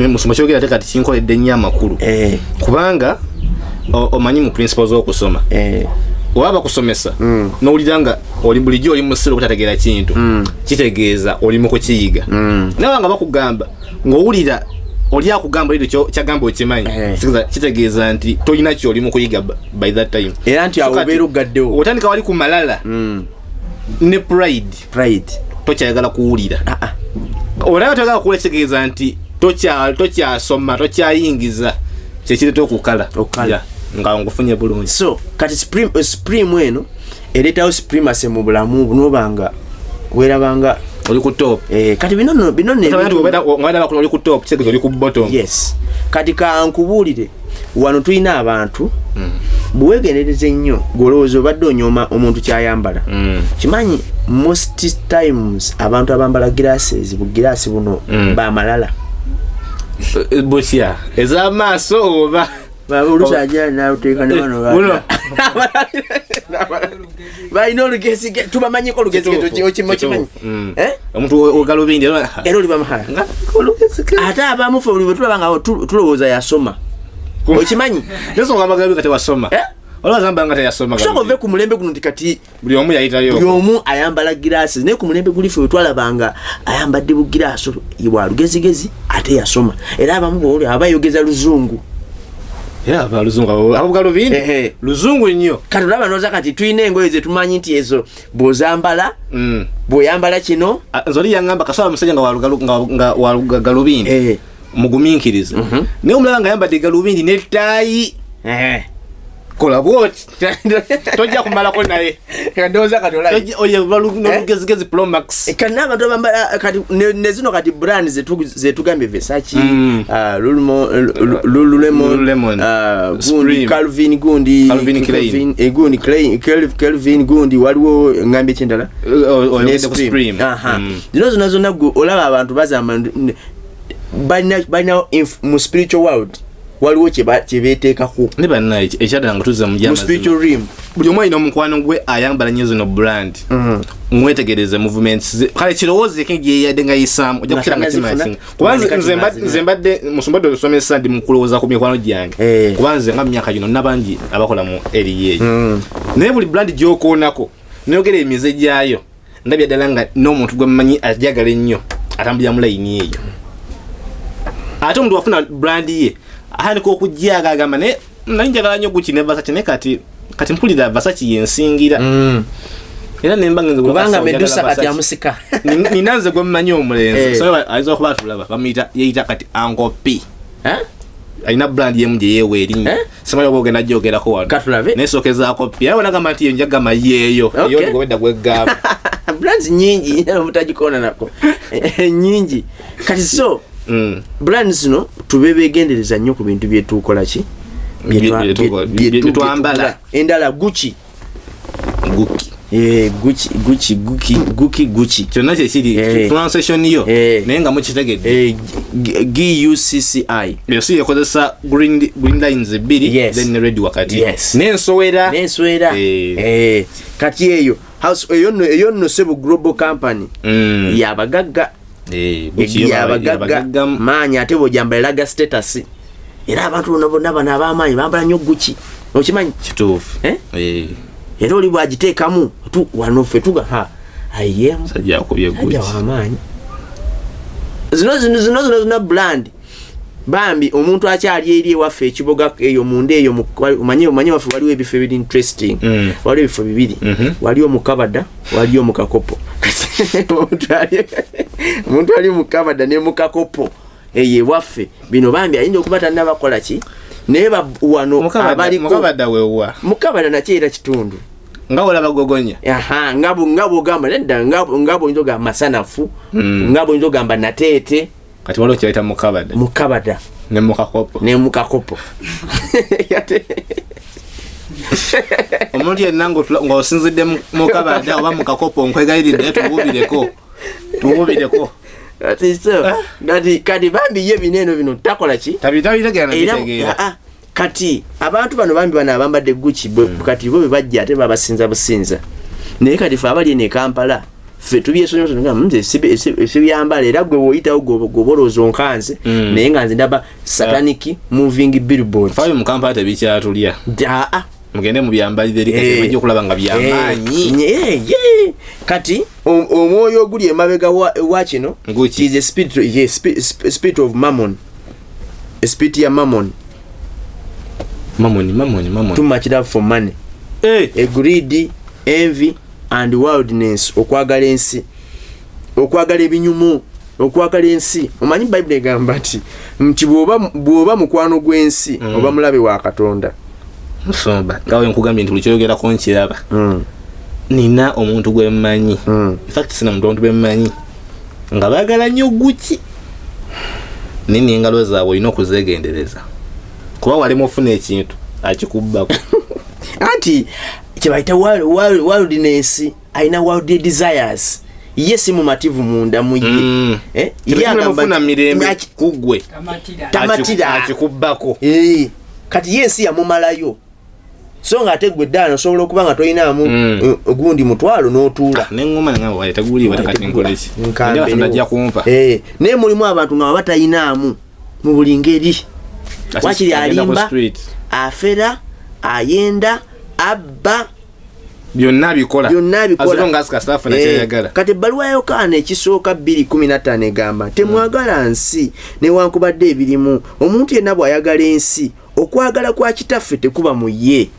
Musoma kyogera ate kati kinkoledde nnyo amakulu kubanga omanyi mu principles okusoma waba kusomesa n'owuliranga oli bulijjo oli musiro okutategeera kintu kitegeeza oli mu kukiyiga nawe nga bakugamba ng'owulira oli akugamba ekyo kyagamba okimanyi kitegeeza nti tolina kyoli mu kuyiga by that time era nti awo obeera ogaddewo otandika wali ku malala ne pride tokyayagala kuwulira olaba toyagala kuwekitegeeza nti tokyasoma tokyayingiza kyekireta okukala nga ngufunye bulungi. So kati supreme eno eretawo supremacy mu bulamu bunobanga werabanga oli ku top kati bino oli ku top kitegeeza oli ku bottom. Yes kati kankubuulire wano tulina abantu buwegendereze nnyo golowooza obadde onyooma omuntu kyayambala kimanyi most times abantu abambala glasses bugiraasi buno bamalala butya ez'amaaso oba olusaja nauteeka nebano balina olugezi tubamanyiko olugezi okimanyi omuntu ogalubindi era oli bamuhala ate abamufe buli bwe tulaba nga tulowooza yasoma okimanyi nesongamagabi kati wasoma olwazambanga teyasoma kusanga ove ku mulembe guno nti kati buli omu yayitayo buli omu ayambala glasses naye ku mulembe gulife we twalabanga ayambadde bugiraasi wa lugezigezi ate yasoma era abamu bwoli abayogeza luzungu abaluzungu abugalubindi luzungu nnyo kati olaba noza kati tulina engoye ze tumanyi nti ezo bw'ozambala bw'oyambala kino nzoli yaŋŋamba kasobola musajja nga walugalubindi mugumiikiriza naye omulaba nga yambadde galubindi nettaayi kola bwoti tojja kumalako naye ndowooza kati olugezigezi promax kati n'abantu abambala kati ne zino kati brand zetugambye Versace Lululemon gundi Calvin gundi Calvin gundi waliwo ngambye kyendala Supreme zino zonna olaba abantu bazamba balina mu spiritual world waliwo kyebeteekako ne bannaye ekyadala nga tuzza mu spiritual realm buli omu alina omukwano gwe ayambala nnyo zino brand mwetegereze movements kale kirowoozo eke gyeyadde nga yisaamu ojja kukira nga kimakinga kubanze nze mbadde musumbadde olusomesa ndi mukulowooza ku mikwano gyange kubanze nga mu myaka gino nabangi abakola mu eri eyo naye buli brand gyokoonako nayogera emize gyayo ndabya ddala nga n'omuntu gwe mmanyi ajagala ennyo atambulira mu layini eyo ate omuntu wafuna brand ye ahandika okujjaga agamba ne nanjagala nnyo Gucci ne Versace ne kati mpulira Versace yensingira era nemba ngenze kubanga Medusa kati amusika ninanze gwe mmanyi omulenzi so ayinza okuba tulaba bamuyita yeyita kati Uncle P alina brand yemu gye yeewa erinnya simanyi oba ogenda gyogerako wano nesokezaako P era wanagamba nti njagama yeeyo eyo ndigobedda gwegaaba brands nyingi obutagikoona nako nyingi kati so brands zino tube begendereza nnyo ku bintu byetukola ki byetwambala endala Gucci kyonna kyekiri pronunciation yo naye nga mukitegedde GUCCI eyo si yekozesa green lines bbiri then red wakati n'ensowera kati eyo nno sebu global company yabagagga yabagagga maanyi ate bw'ojambala elaga status era abantu bonna bano ab'amaanyi bambala nnyo Gucci okimanyi kituufu era oli bwagiteekamu wano ffe tuga ayemu sajja akubye Gucci w'amaanyi zino brand bambi omuntu akyali eri ewaffe ekiboga eyo munda eyo omanyi waffe waliwo ebifo ebiri interesting waliwo ebifo bibiri waliwo mu Kabada waliwo mu Kakopo omuntu ali mu Kabada ne mu Kakopo eyo ewaffe bino bambi ayinza okuba tannabakola ki naye wano abaliko mu Kabada nakyo era kitundu nga olaba gogonya nga bw'ogamba nedda nga bw'oyinza ogamba masanafu nga bw'oyinza ogamba nateete kati waliwo kyayita mu Kabada ne mu Kakopo omuntu yenna ng'osinzidde mu Kabada oba mu Kakopo nkwegayiridde tububireko kati bambi ye bino takola ki kati abantu bano bambi bano abambadde Gucci kati bo bebajja ate babasinza businza naye kati fe abali ne Kampala ffe tubyesonyoza sibyambala era gwe woyitawo gobolooza onkanze naye nga nze ndaba satanic moving billboard fayo mu Kampala tebikyatulya mugende mu byambalire eri bajja okulaba nga byamaanyi kati omwoyo oguli emabega wa kino is a spirit of mammon, a spirit ya mammon too much love for money, a greed, envy and wildness, okwagala ensi, okwagala ebinyumu, okwagala ensi. Omanyi Bible egamba nti bw'oba mukwano gw'ensi oba mulabe wa Katonda. Nsomba ngawe nkugambye nti lukyogera nkiraba nina omuntu gwe mmanyi in fact sina muntu gwe mmanyi nga baagala nnyo Gucci nini engalo zaabwe olina okuzegendereza kuba walimu ofuna ekintu akikubbako anti kibaita worldliness aina worldly desires yes mumativu munda muye yagamba mirembe kugwe tamatira akikubako kati yes ya mumalayo so nga tegwe dano sobola okubanga toyinamu ogundi mutwalo n'otuula n'engoma nga wayitaguli watakati nkoleki ndio tunajja kumpa ne mulimu abantu nga batayinamu mu buli ngeri wakiri alimba afera ayenda abba byonna bikola azonga asikastafu na kyayagala kati baluwa ya Yokaana ekisooka 2:15 egamba temwagala nsi newankubadde ebirimu omuntu yenna bw'ayagala ensi okwagala kwa kitaffe tekuba mu ye.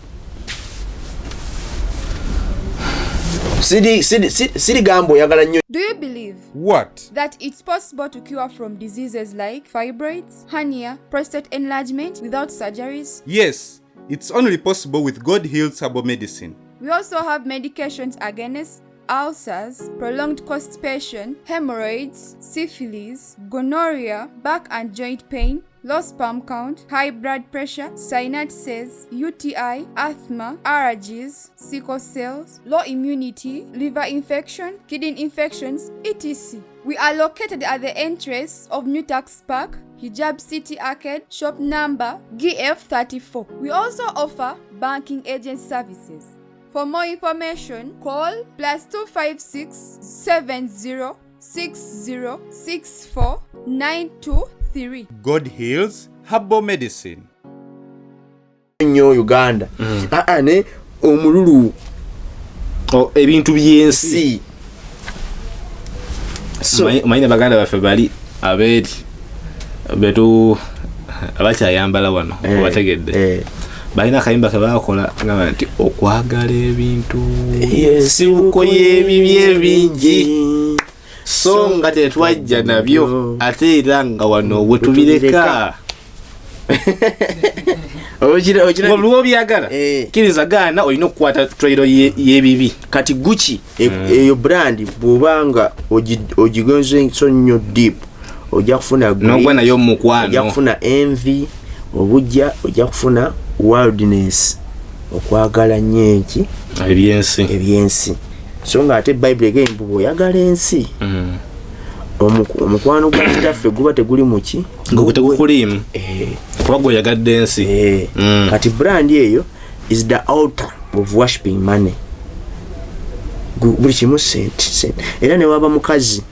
Siri gambo yagala nnyo. Do you believe What? that it's possible to cure from diseases like fibroids, hernia, prostate enlargement without surgeries? Yes, it's only possible with God Heals Herbal Medicine. We also have medications against ulcers, prolonged constipation, hemorrhoids, syphilis, gonorrhea, back and joint pain, low sperm count, high blood pressure, sinuses, UTI, asthma, allergies, sickle cells, low immunity, liver infection, kidney infections, etc. We are located at the entrance of New Tax Park, Hijab City Arcade, shop number GF34. We also offer banking agent services. For more information, call +256 70 60 64 923. God Heals Herbal Medicine. Nnyo Uganda. Ne omululu ebintu byensi. So maina baganda baffe bali abeti betu abakyayambala wano obategedde. Balina kayimba kebakola ngaba nti okwagala ebintu sibuko yebibi ebingi so nga tetwajja nabyo ate era nga wano bwe tubireka oluwo byagala kiriza gaana olina okukwata trailo yebibi kati Gucci eyo brand bwobanga ogigonze so nnyo deep ojja kufuna nogwa nayo mukwano ojja kufuna envy obujja ojja kufuna worldliness okwagala nnyo ebyensi so nga ate Bible egamba oyagala ensi omukwano gwa kitaffe guba teguli muki ngo tegukulimu kuba gwe yagadde ensi kati brand eyo is the altar of worshiping money buli kimu sente era ne waba mukazi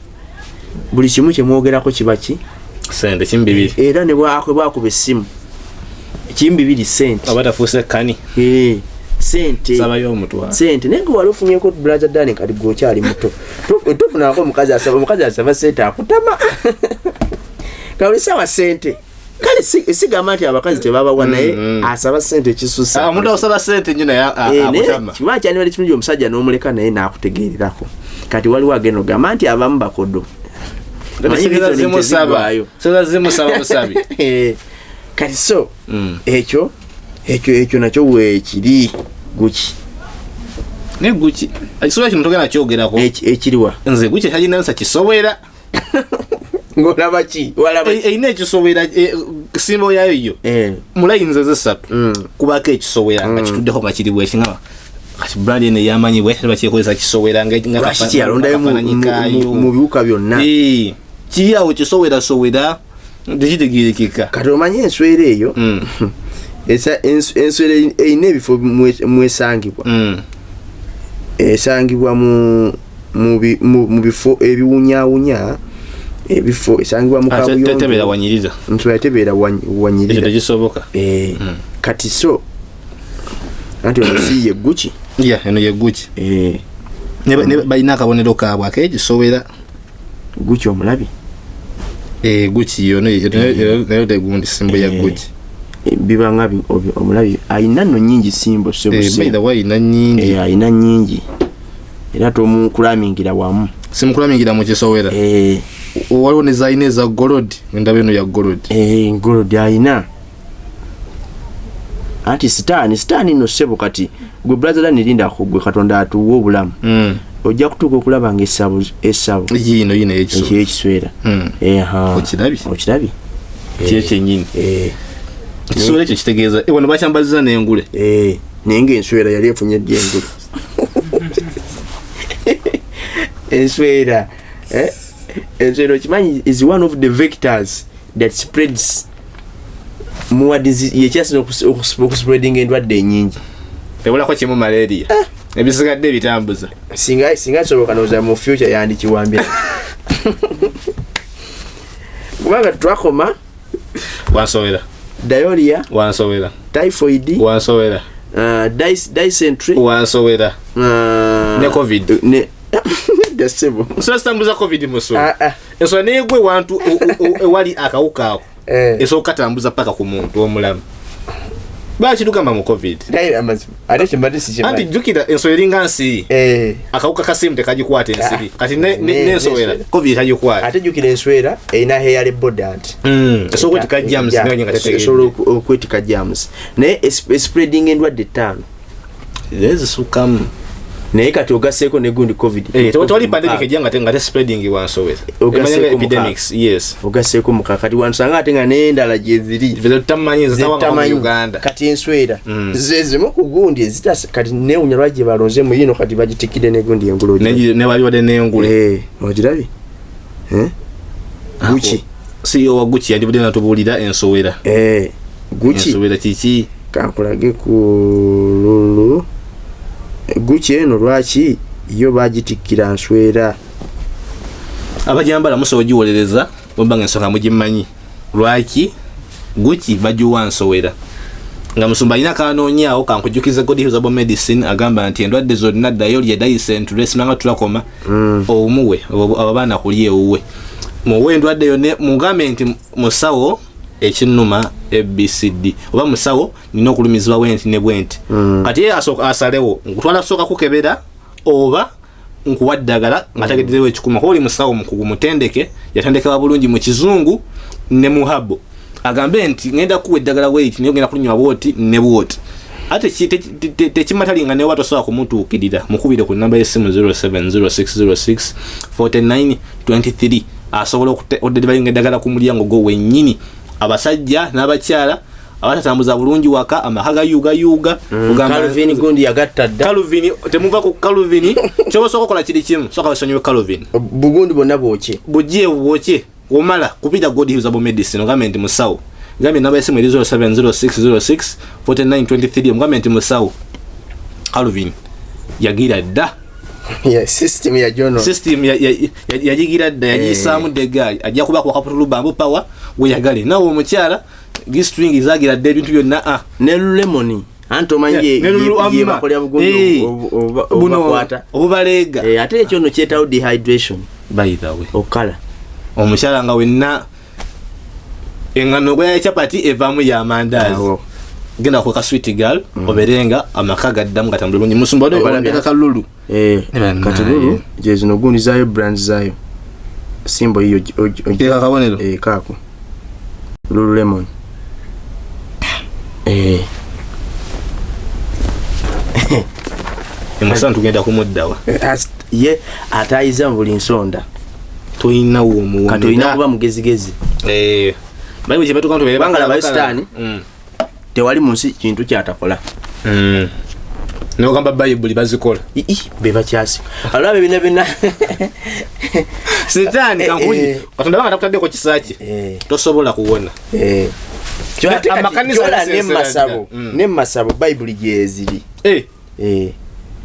buli kimu kyemwogerako kibaki sente kimbibiri era ne bwakuba essimu kimbibiri sente abatafuuse kani sente sabayo omutwa sente nengo walofunyeko brother Dani kati gokyali muto tofunako omukazi asaba sente akutama kawulisa wa sente kale sigamba nti abakazi tebabawa naye asaba sente kisusa omuntu asaba sente nnyo naye akutama kiwacha ni wali kintu omusajja n'omuleka naye n'akutegeererako kati waliwo agenda ogamba nti abamu bakodo zimusaba musabi kati so ekyo nakyo weekiri Gucci ne Gucci kisobola kino togenda kyogerako ekiriwa nze Gucci kyalina kisobera ngolaba ki walaba eyina ekisobera simbo yayo yo mulayinza zesatu kubako ekisobera nga kituddeko nga kiri bwekingaba kati brand ene yamanyibwe bakyekozesa kisobera nga kati alondayo mu biwuka byonna kiriawo kisobera tekitegerekeka kati omanye enswera eyo enswera eyina ebifo mwesangibwa esangibwa mu bifo ebiwunyawunya ebifo esangibwa mu kabuyonjo tetebera wanyiriza nswera tebera wanyiriza tekisoboka kati so anti omusiye Gucci eno ye Gucci ne balina akabonero kaabwe akekisobera Gucci omulabi Gucci yo nayo tegundi simbo ya Gucci bibanga omulabi ayina nno nyingi simbo sebuse ayina nyingi ayina nyingi era tomukulamingira wamu simukulamingira mu kisowera waliwo ne zaine za gold ndabyo no ya gold gold ayina anti sitani no sebo kati gwe brother Dani linda akugwe katonda atuwa obulamu ojja kutuuka okulaba nga esabu yino ekiswera okirabi kyekyenyini ekiswera ekyo kitegeeza wano bakyambaliza n'engule Ninge enswera yali efunye dyengulu. Enswera enswera kimanyi is one of the vectors that spreads more disease yekyasina okuspreading endwadde enyingi. Ebola ko kimu malaria. Ebisigadde bitambuza. Singa soboka noza mu future yandikiwambira. Kubanga twakoma wansowera. Diarrhea wansowera. Typhoid wansowera. Dysentery wansowera. Ne covid. Ne Desebo. So stambuza covid muso. Eso negwe wantu ewali akawuka. Eso katambuza paka ku muntu omulamu. Bachi tukamba mu covid. Ate chimbati si chimbati. Anti jukira enso eringa nsi. Akawuka kasimu tekajikwata ensiri. Kati ne ensowera covid tajikwata. Ate jukira enswera erina hair abundant. So kwetika germs ne nyanga tetege. So kwetika germs. Ne spreading endwadde ttaano. Lezi sukam. Naye kati ogasseeko ne gundi covid. Tewali pandemic ejanga tenga spreading wansowera. Epidemics, yes. Ogasseeko mukakati wansanga ate nga n'endala gye ziri. Vile tamanyi zitawanga mu Uganda. Kati enswera. Zezemu ku gundi ezitasa kati neewunya lwagye balonze mu yino kati bagitikidde ne gundi engulu. Ne wali wadde n'engulu. Ogirabye? Gucci. CEO wa Gucci yandibudde natubuulira ensowera. Gucci. Ensowera kiki? Kankulage ku lulu. Gucci eno lwaki yo bagitikkira nswera. Abajambala muso ojiwolereza bombanga ensonga mugimanyi. Lwaki Gucci bajuwa nsowera. Nga musumba ina kanonyaawo kankujukiza God Heals Herbal Medicine agamba nti endwadde zonna diarrhea dysentery simanga tulakoma omuwe abana kuliye uwe. Muwe endwadde yone mugambe nti musawo ekinuma ABCD oba musawo nina okulumizibwa wenti ne bwenti. Kati asalewo nkutwala soka kukebera oba nkuwaddagala ngategedezewo ekikuma ko oli musawo mukugu mutendeke yatendekebwa bulungi mu kizungu ne muhabo agambe nti ngenda kuwa eddagala wait niyo ngenda kunywa bwoti ne bwoti ate tekimatalinga ne watosobola kumutuukirira mukubire ku namba y'essimu 0706064923 asobola okudelivaringa eddagala ku mulyango gwo wennyini. Abasajja n'abakyala abatatambuza bulungi waka amakaga yuga Calvin gundi yagattadda. Calvin temuva ku Calvin kyobosoka okola kiri kimu soka basonyiwe Calvin bugundi bonna bwoche bwoche omala kupita God Heals Herbal Medicine ogamenti musawo gambe namba esimu 0706064923 ogamenti musawo Calvin yagira dda. System ya jono. System yajigira dda yajisamu dega ajja kuba kwa kaputulu bambo power we yagale nawo omukyala gistring izagira dda ebintu byonna ne lemon anto manje ye bakolya bugundi obukwata obubalega ate ekyo no kyetawo dehydration by the way okala omukyala nga wenna engano gwa chapati evamu ya mandazi genda kwa sweet girl oberenga amaka gaddamu katambula bulungi musumba do balambika kalulu katululu je zino gundi zayo brands zayo simbo hiyo ojeka kabonero kako lulu lemon emusan tugenda kumuddawa ye atayiza buli nsonda toyina wo muwonda katoyina kuba mugezigezi bayiwe chebatu kanto bele bangala bayistani tewali munsi kintu kyatakola no gamba Bible bazikola beba kyasi alabe bina Sitani kankuji katonda banga takutadde ko kisaaki tosobola kuwona amakanisa ne masabo Bible gyeziri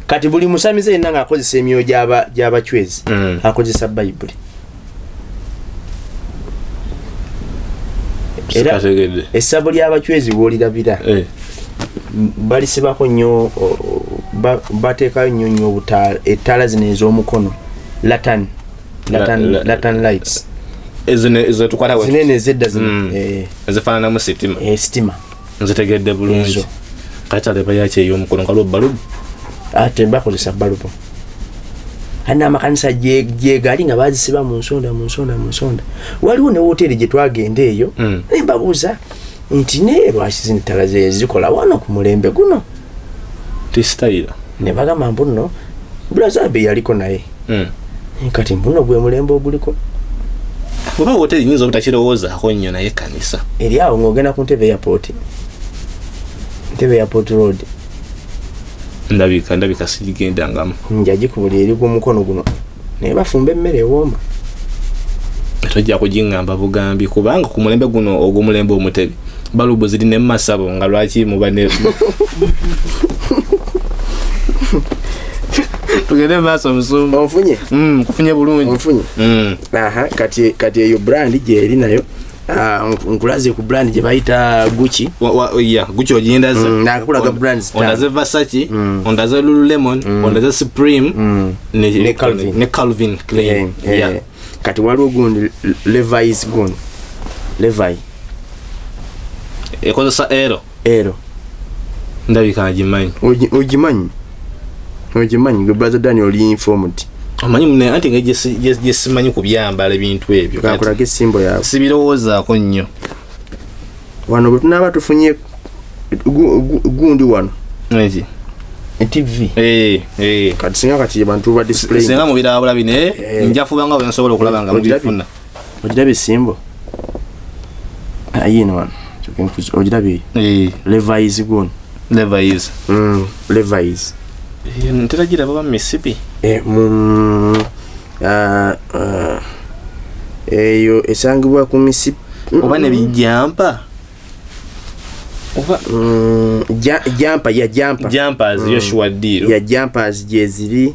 kati buli musamize yenna akozesa emyoyo gy'abachwezi akozesa Bible era essabo ly'abachwezi wolirabira balisibako nnyo bateekayo nnyo obutaala ettaala zino ez'omukono Latin lights ezo tukwata we zinene zedda zino ezifaanana mu sitima sitima nzitegedde bulungi kati aleba yaki ey'omukono kalo balubu ate bakozesa balubu ana amakanisa gyegali nga bazisiba mu nsonda waliwo ne hoteli gye twagenda eyo ne mbabuuza nti ne lwaki zino ttala zikola wano ku mulembe guno tisitayira ne bagamba mbu nno bulazabe yaliko naye kati mbuno gwe mulembe oguliko oba hoteli nyinza obutakirowoozaako nnyo naye kanisa eri awo ng'ogenda ku ntebe airport road ndabika sigendangamu njagikubula eri ku mukono guno naye bafumba emmere ewooma tojja kugingamba bugambi kubanga ku mulembe guno ogw'omulembe omutebi balubu ziri ne masabo nga lwaki muba ne tugende maaso musumba onfunye kufunye bulungi onfunye aha kati eyo brand gye eri nayo nkulaze ku brand gye bayita Gucci Gucci ogindaze nakakulaga brands ondaze Versace ondaze Lululemon ondaze Supreme ne Calvin Klein kati waliwo gundi Levi's gundi Levi ekozesa ero ndabika agimanyi ogimanyi gwe brother Daniel oli informed amanyi mune anti nga jesimanyi kubyambala ebintu ebyo kakulaga esimbo yawe sibirowoozaako nnyo wano bwe tunaba tufunye gundi wano TV kati singa kati abantu ba display singa mu birabula bine njafubanga bwe nsobola okulaba nga mubifuna ogirabe esimbo ayino wano ogirabe Levi's gundi Levi's nteragira baba Mississippi eyo esangibwa ku Mississippi oba ne bijampa oba jumpers Joshua Diro ya jumpers gye ziri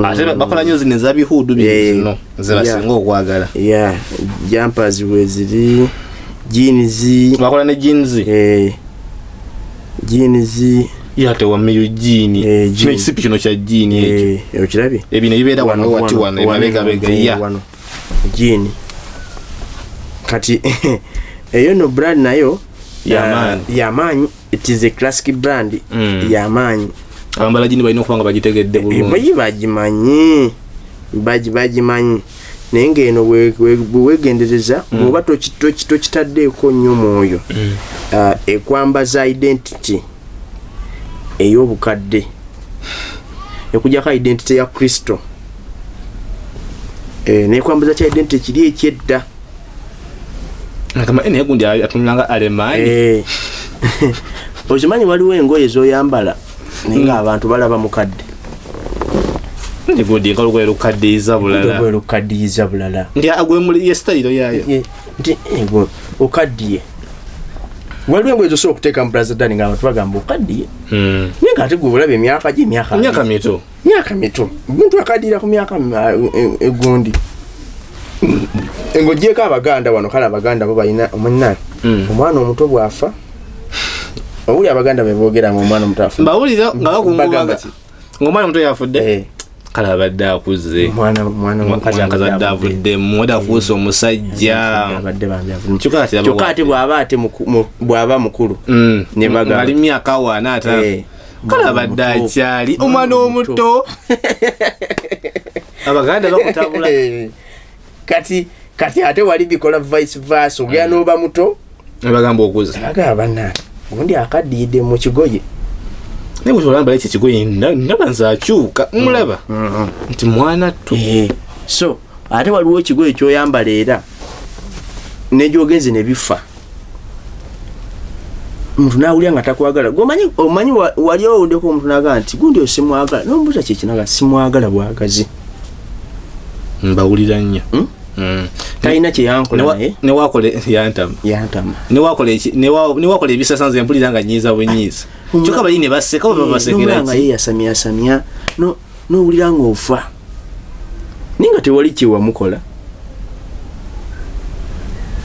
ate bakola nnyo zino ezabihudu bino zebasinga okwagala jumpers we ziri jeans bakola ne jeans yate wa meyo jini Mississippi kino kya jini ekyo okirabye ebino bibeera wano wati wano emabega wano jini kati eyo no brand nayo yamanyi it is a classic brand yamanyi abambala jini balina okubanga bagitegedde bulungi bagimanyi naye ng'eno wegendereza bw'oba tokitaddeeko nnyo mwoyo ekwambaza identity ey'obukadde ekujjako identity ya Kristo nekwambaza kya identity kiri ekyedda kama ene gundi atunulanga Alemani okimanyi waliwo engoye ez'oyambala naye ng'abantu balaba mukadde negudi nkalugwe lukadiza bulala ndi agwe muli style yayo ndi ego okaddiye waliwo engoye zosobola okuteeka mu brother Dani ng'abantu bagamba okaddiye naye ate gwe bulabe emyaka mito omuntu akaddiira ku myaka egundi eng'ogyeko Abaganda wano kale Abaganda bo balina omunnani omwana omuto bw'afa obuli Abaganda be boogera mu omwana omuto afa mbawulira nga bakungubaga ng'omwana omuto yafudde kala abadde akuze mwana omukazi avudde mmoda afuuse omusajja kyokka ate bw'aba mukulu ne bagamba ali myaka 4 ate kala abadde akyali omwana omuto Abaganda bakutabula kati ate wali bikola vice versa ogera n'oba muto bagamba okuza bagamba bannange gundi akaddiyidde mu kigoye naye bwe olambala ekyo ekigoye ndaba nzaakyuka mulaba nti mwana tu so ate waliwo ekigoye kyoyambala era negyogenze ne bifa omuntu naawulira nga takwagala omanyi wali owuddeko omuntu nagamba nti gundi osimwagala nombuuza kyekinaga simwagala bwagazi mbawulira nnyo talina kyeyankola naye newakole yantama newakole ebisasanze mpulira nga nyiiza bunyiiza kyokka bali ne baseka oba basekera nga ye yasamyasamya n'owulira ng'ofa naye nga tewali kyewamukola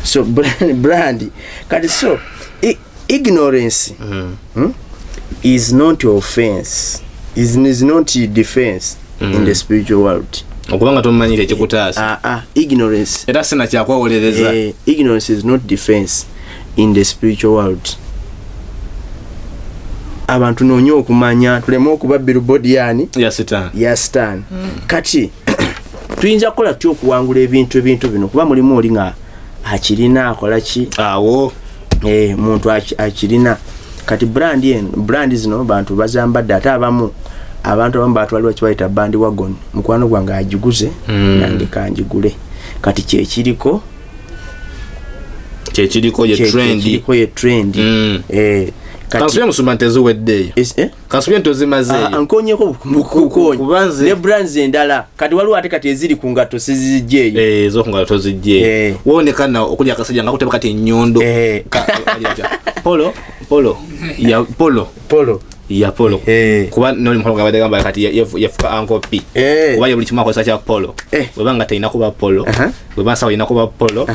so brand kati so ignorance is not offense is not defense in the spiritual world okubanga tomanyire ekikutaasa ignorance era sina kyakwawolereza ignorance is not defense in the spiritual world abantu noonye okumanya tuleme okuba billboard yani ya stan kati tuyinza kukola tutya okuwangula ebintu bino kuba mulimu oli nga akirina akola ki awo muntu akirina kati brand zino bantu bazambadde ate abantu abamu batwaliwa kibayita bandi wagon mukwano gwange agiguze nange kanjigule kati kyekiriko ye trend Kansuye musumba nteziweddeyo. Kansuye ntozimaze. Ankonyeko mukukonyi. Ne brands endala. Kati waliwo ate kati eziri ku ngato sizijjeeyo. Zo ku ngato zijjeeyo. Wonekana okulya akasajja nga kuteba kati ennyondo. Polo. Ya Polo. Kuba noli mukono gabadde gamba kati yafuka Uncle P. Kuba buli kimu akozesa kya Polo. Webanga tayina kuba Polo. Webanga sawa ina kuba Polo.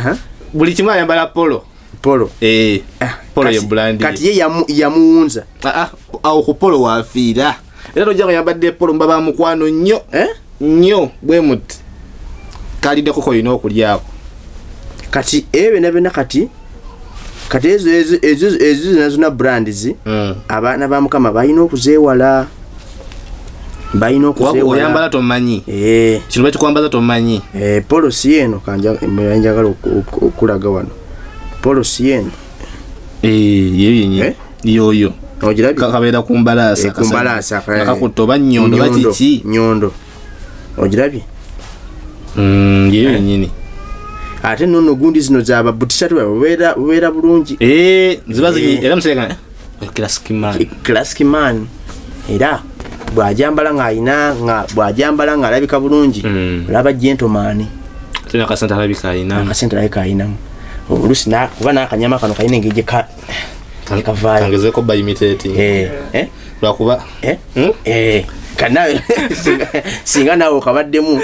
Buli kimu ayambala Polo. Polo ye brand. Kati ye yamuunza. Awo ku Polo wafiira. Era tojja yambadde Polo mbaba mukwano nnyo. Nnyo bwe muti. Kalidde koko yino okulyako. Kati bena kati ezo nazuna brands abaana ba mukama bayina okuzeewala. Oyambala tomanyi. Kino bakikwambaza tomanyi. Polo sieno kanja njagala okulaga wano. Polo sieno. Yoyo. Ogirabi kabeera kumbalasa. Kakutoba nnyondo bakiki. Nnyondo. Ogirabi? Yeyo nyini. Ate nono gundi zino zaba butisatu wera bulungi. Ziba ziki era museka. Classic man. Era bwajambala bwajambala nga alabika bulungi. Laba gentleman. Tuna kasanta alabika ina. Kasanta alabika ina. Olusi na kuba nakanyama kano kayine ngeje kavaayo. Kangezeko by imitating. Lwakuba Kanawe singa nawo kabaddemu.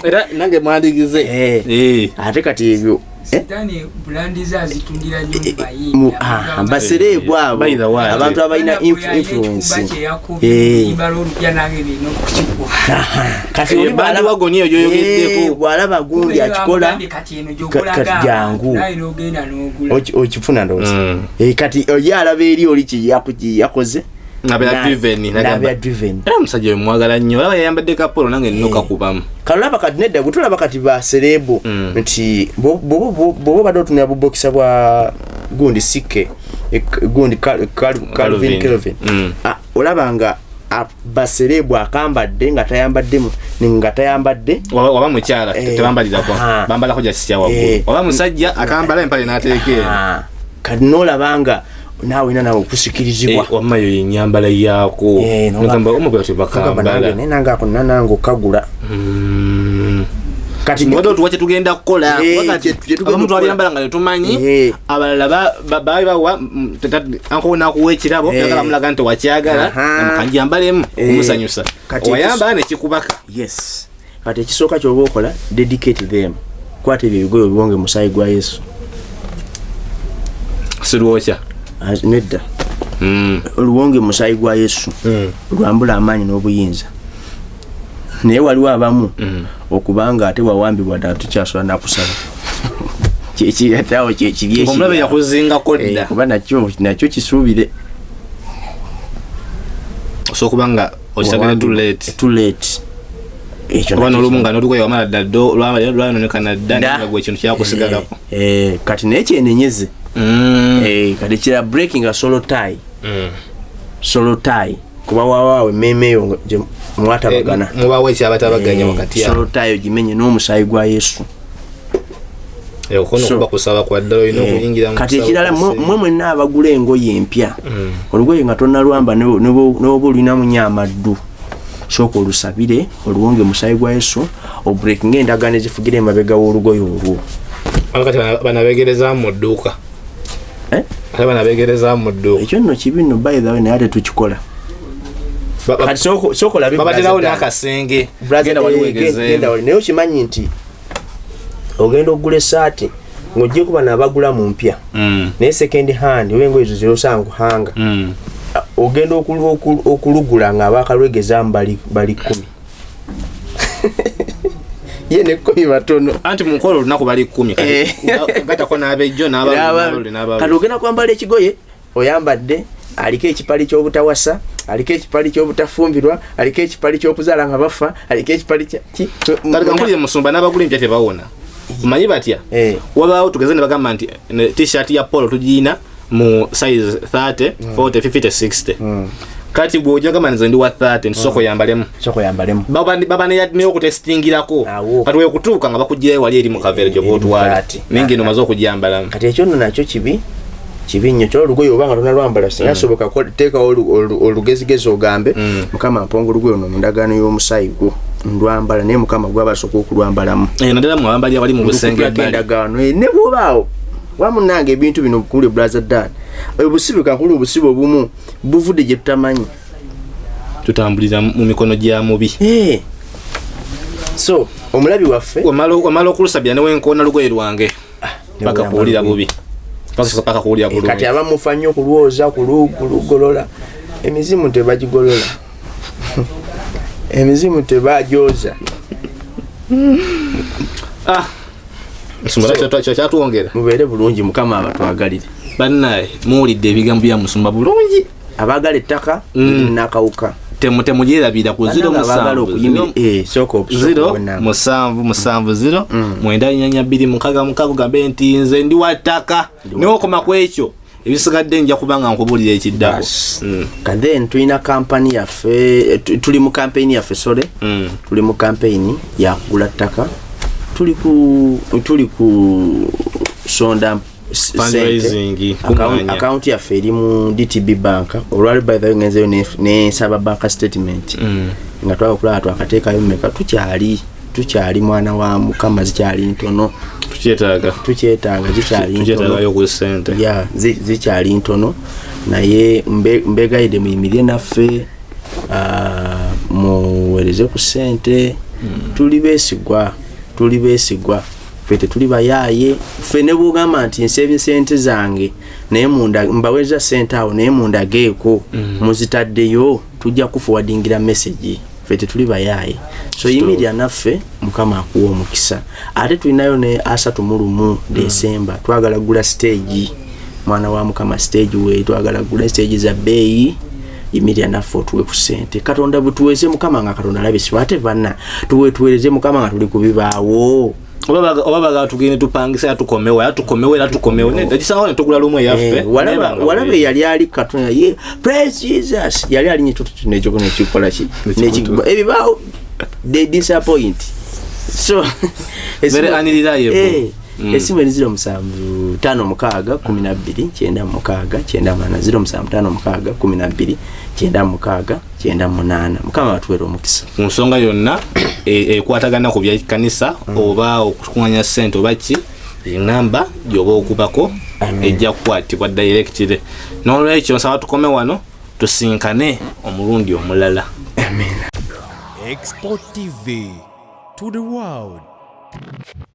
Era nange mwandigize. Ate kati ebyo Sidani brandi za zitundira nyumba hii. Baserebwa abantu abalina influence. Ibalo rupya nange bino kuchiko. Kati oli bandi wagoni eyo yogeddeko. Bwalaba gundi akikola kati jangu. Nayo genda n'ogula. Okifuna ndozi. Kati oyalaba eri oli yakoze. Nabya driven. Musajja mwagala nnyo. Laba yayambadde Polo nange nnoka kubamu. Kalaba kati nedda gutulaba kati ba serebo nti bobo bado tunya bubokisa bwa gundi sike gundi Calvin Kelvin. Olaba nga ba serebo akambadde nga tayambaddemu nga tayambadde waba mukyala tebambalira kwa bambala ko jasya waggulu. Waba musajja akambala empale n'ateekera. Kati nolabanga nawe ina nawo kusikirizibwa wamayo yinyambala yako ngamba omugabo tebakambala nanga kunanango kagula kati ngodo tuwache tugenda kukola wakati omuntu aliyambala nga tumanyi abalala bawa anko na kuwekirabo yakala mulaga nti wakyagala amukanjambalemu omusanyusa oyamba ne kikubaka. Yes, kati ekisooka kyoba okola dedicate them kwate ebigoyo biwonge musayi gwa Yesu siruocha nedda oluwonge musayi gwa Yesu lwambula amaanyi n'obuyinza. Naye waliwo abamu okubanga ate wawambibwa ddala tukyasula nakusaba kyekiyatawo kyekiri omulabe yakuzingako dda kuba nakyo kisuubire osokubanga okisagala too late ekyo n'olumunga n'olugoye wamala dda lwanonekana dda gwe ekintu kyakusigalako kati naye kyenenyeze kati kira breaking a solo tie kuba wawawe memeyo mwatabagana mubawe kyabatabaganya wakati solo tie gimenye n'omusayi gwa Yesu okono kuba kusaba kwa ddala ino kuyingira mu kati kirala mwe n'abagula engoye empya olugoye nga tonnalwamba n'oba olina munyamaddu sooka olusabire oluwonge musayi gwa Yesu obreaking endagaano ezifugire emabega w'olugoye olwo. Kati banabegereza mu dduuka banabegereza mu dduuka ekyo nno kibi nno by the way naye ate tukikola kati sooka olabe babaterawo n'akasenge genda naye okimanyi nti ogenda okugula essaati ng'ojje kuba n'abagula mu mpya naye second hand wengo ezo zirosanga kuhanga ogenda okulugula nga abakalwegezaamu bali 10 ye ne 10 batono anti mukolo lunaku bali 10 gatako n'abejjo n'abalulu kati ogenda kwambala ekigoye oyambadde aliko ekipali ky'obutawasa aliko ekipali ky'obutafumbirwa aliko ekipali ky'okuzaala nga bafa aliko ekipali kati musumba n'abagula empya tebawona manyi batya wabaawo tugeze ne bagamba nti t-shirt ya Polo tugiina mu size 30 40 50 60 kati bw'ojja gamba nze ndi wa 30 nsoko yambalemu baba ne okutestingirako kati wekutuuka nga bakugjayo wali eri mu kavere gye bwotwala ningi no maze okujambalamu kati ekyo nno nakyo kibi kibinyo kyo olugoye obanga tonalwambala singa soboka teekawo olugezigezi ogambe mukama mpongo olugoye ono mu ndagaano y'omusaayi gwo ndwambala naye mukama gwabasooka okulwambalamu naddala mu abambali abali mu busenge endagaano ne bwobaawo wamunange ebintu bino kule brother Dan obusibe kakulu obusibe obumu buvudde gye tutamanyi tutambulira mu mikono gya mubi so omulabi waffe wamala okulusabya ne wenkoona lugoye lwange paka kuwulira bubi paka kuwulira bulungi kati abamufa nnyo kulwoza kulugolola emizimu tebagigolola emizimu tebagyoza Musumba kyatwongera mubeere bulungi mukama abatwagalire bannaye muwulidde ebigambo bya Musumba bulungi abagala ettaka nakawuka temugyerabira ku 0-7-0-7-2-6 gambe nti nze ndi wattaka niwe okoma ku ekyo ebisigadde nja kubanga nkubulira ekiddako then tulina kampani yaffe tuli mu campaign yaffe tuli mu campaign ya kugula ttaka tuli ku sonda fundraising account yaffe eri mu DTB bank olwali by the way ngenzeyo ne saba bank statement nga twakulaba twakateekayo mmeka tukyali mwana wa mukama zikyali ntono tukyetaaga zikyali ku sente zikyali ntono naye mbegaide muyimirire naffe muweereze ku sente tuli beesigwa ffe tetuli bayaaye ffe ne bwogamba nti nsebye sente zange naye mbaweza sente awo naye mundageeko muzitaddeyo tujja kufuwadingira message ffe tetuli bayaaye so yimirira naffe mukama akuwa omukisa ate tulinayo ne 31 December twagala gula stage mwana wa mukama stage we twagala gula stage za beeyi yimirira naffe otuwe ku sente katonda butuweze mukama nga katonda labisi ate banna tuweereze mukama nga tuli kubibaawo obabaga tugende tupangisa tukomewe nedakisawo netugula lumwe yaffe walabe yali ali katonda praise Jesus yali ali nyito tunejoko nekikola ki ebibaawo they disappoint so very unreliable esimu eri 0756-12-9 mukama watuwera omukisa mu nsonga yonna ekwatagana ku bya kanisa oba okukuŋŋanya ssente oba ki enamba gyoba okubako ejja kukwatibwa directly n'olwekyo nsaba tukome wano tusinkane omulundi omulala. Amen. Export TV to the world.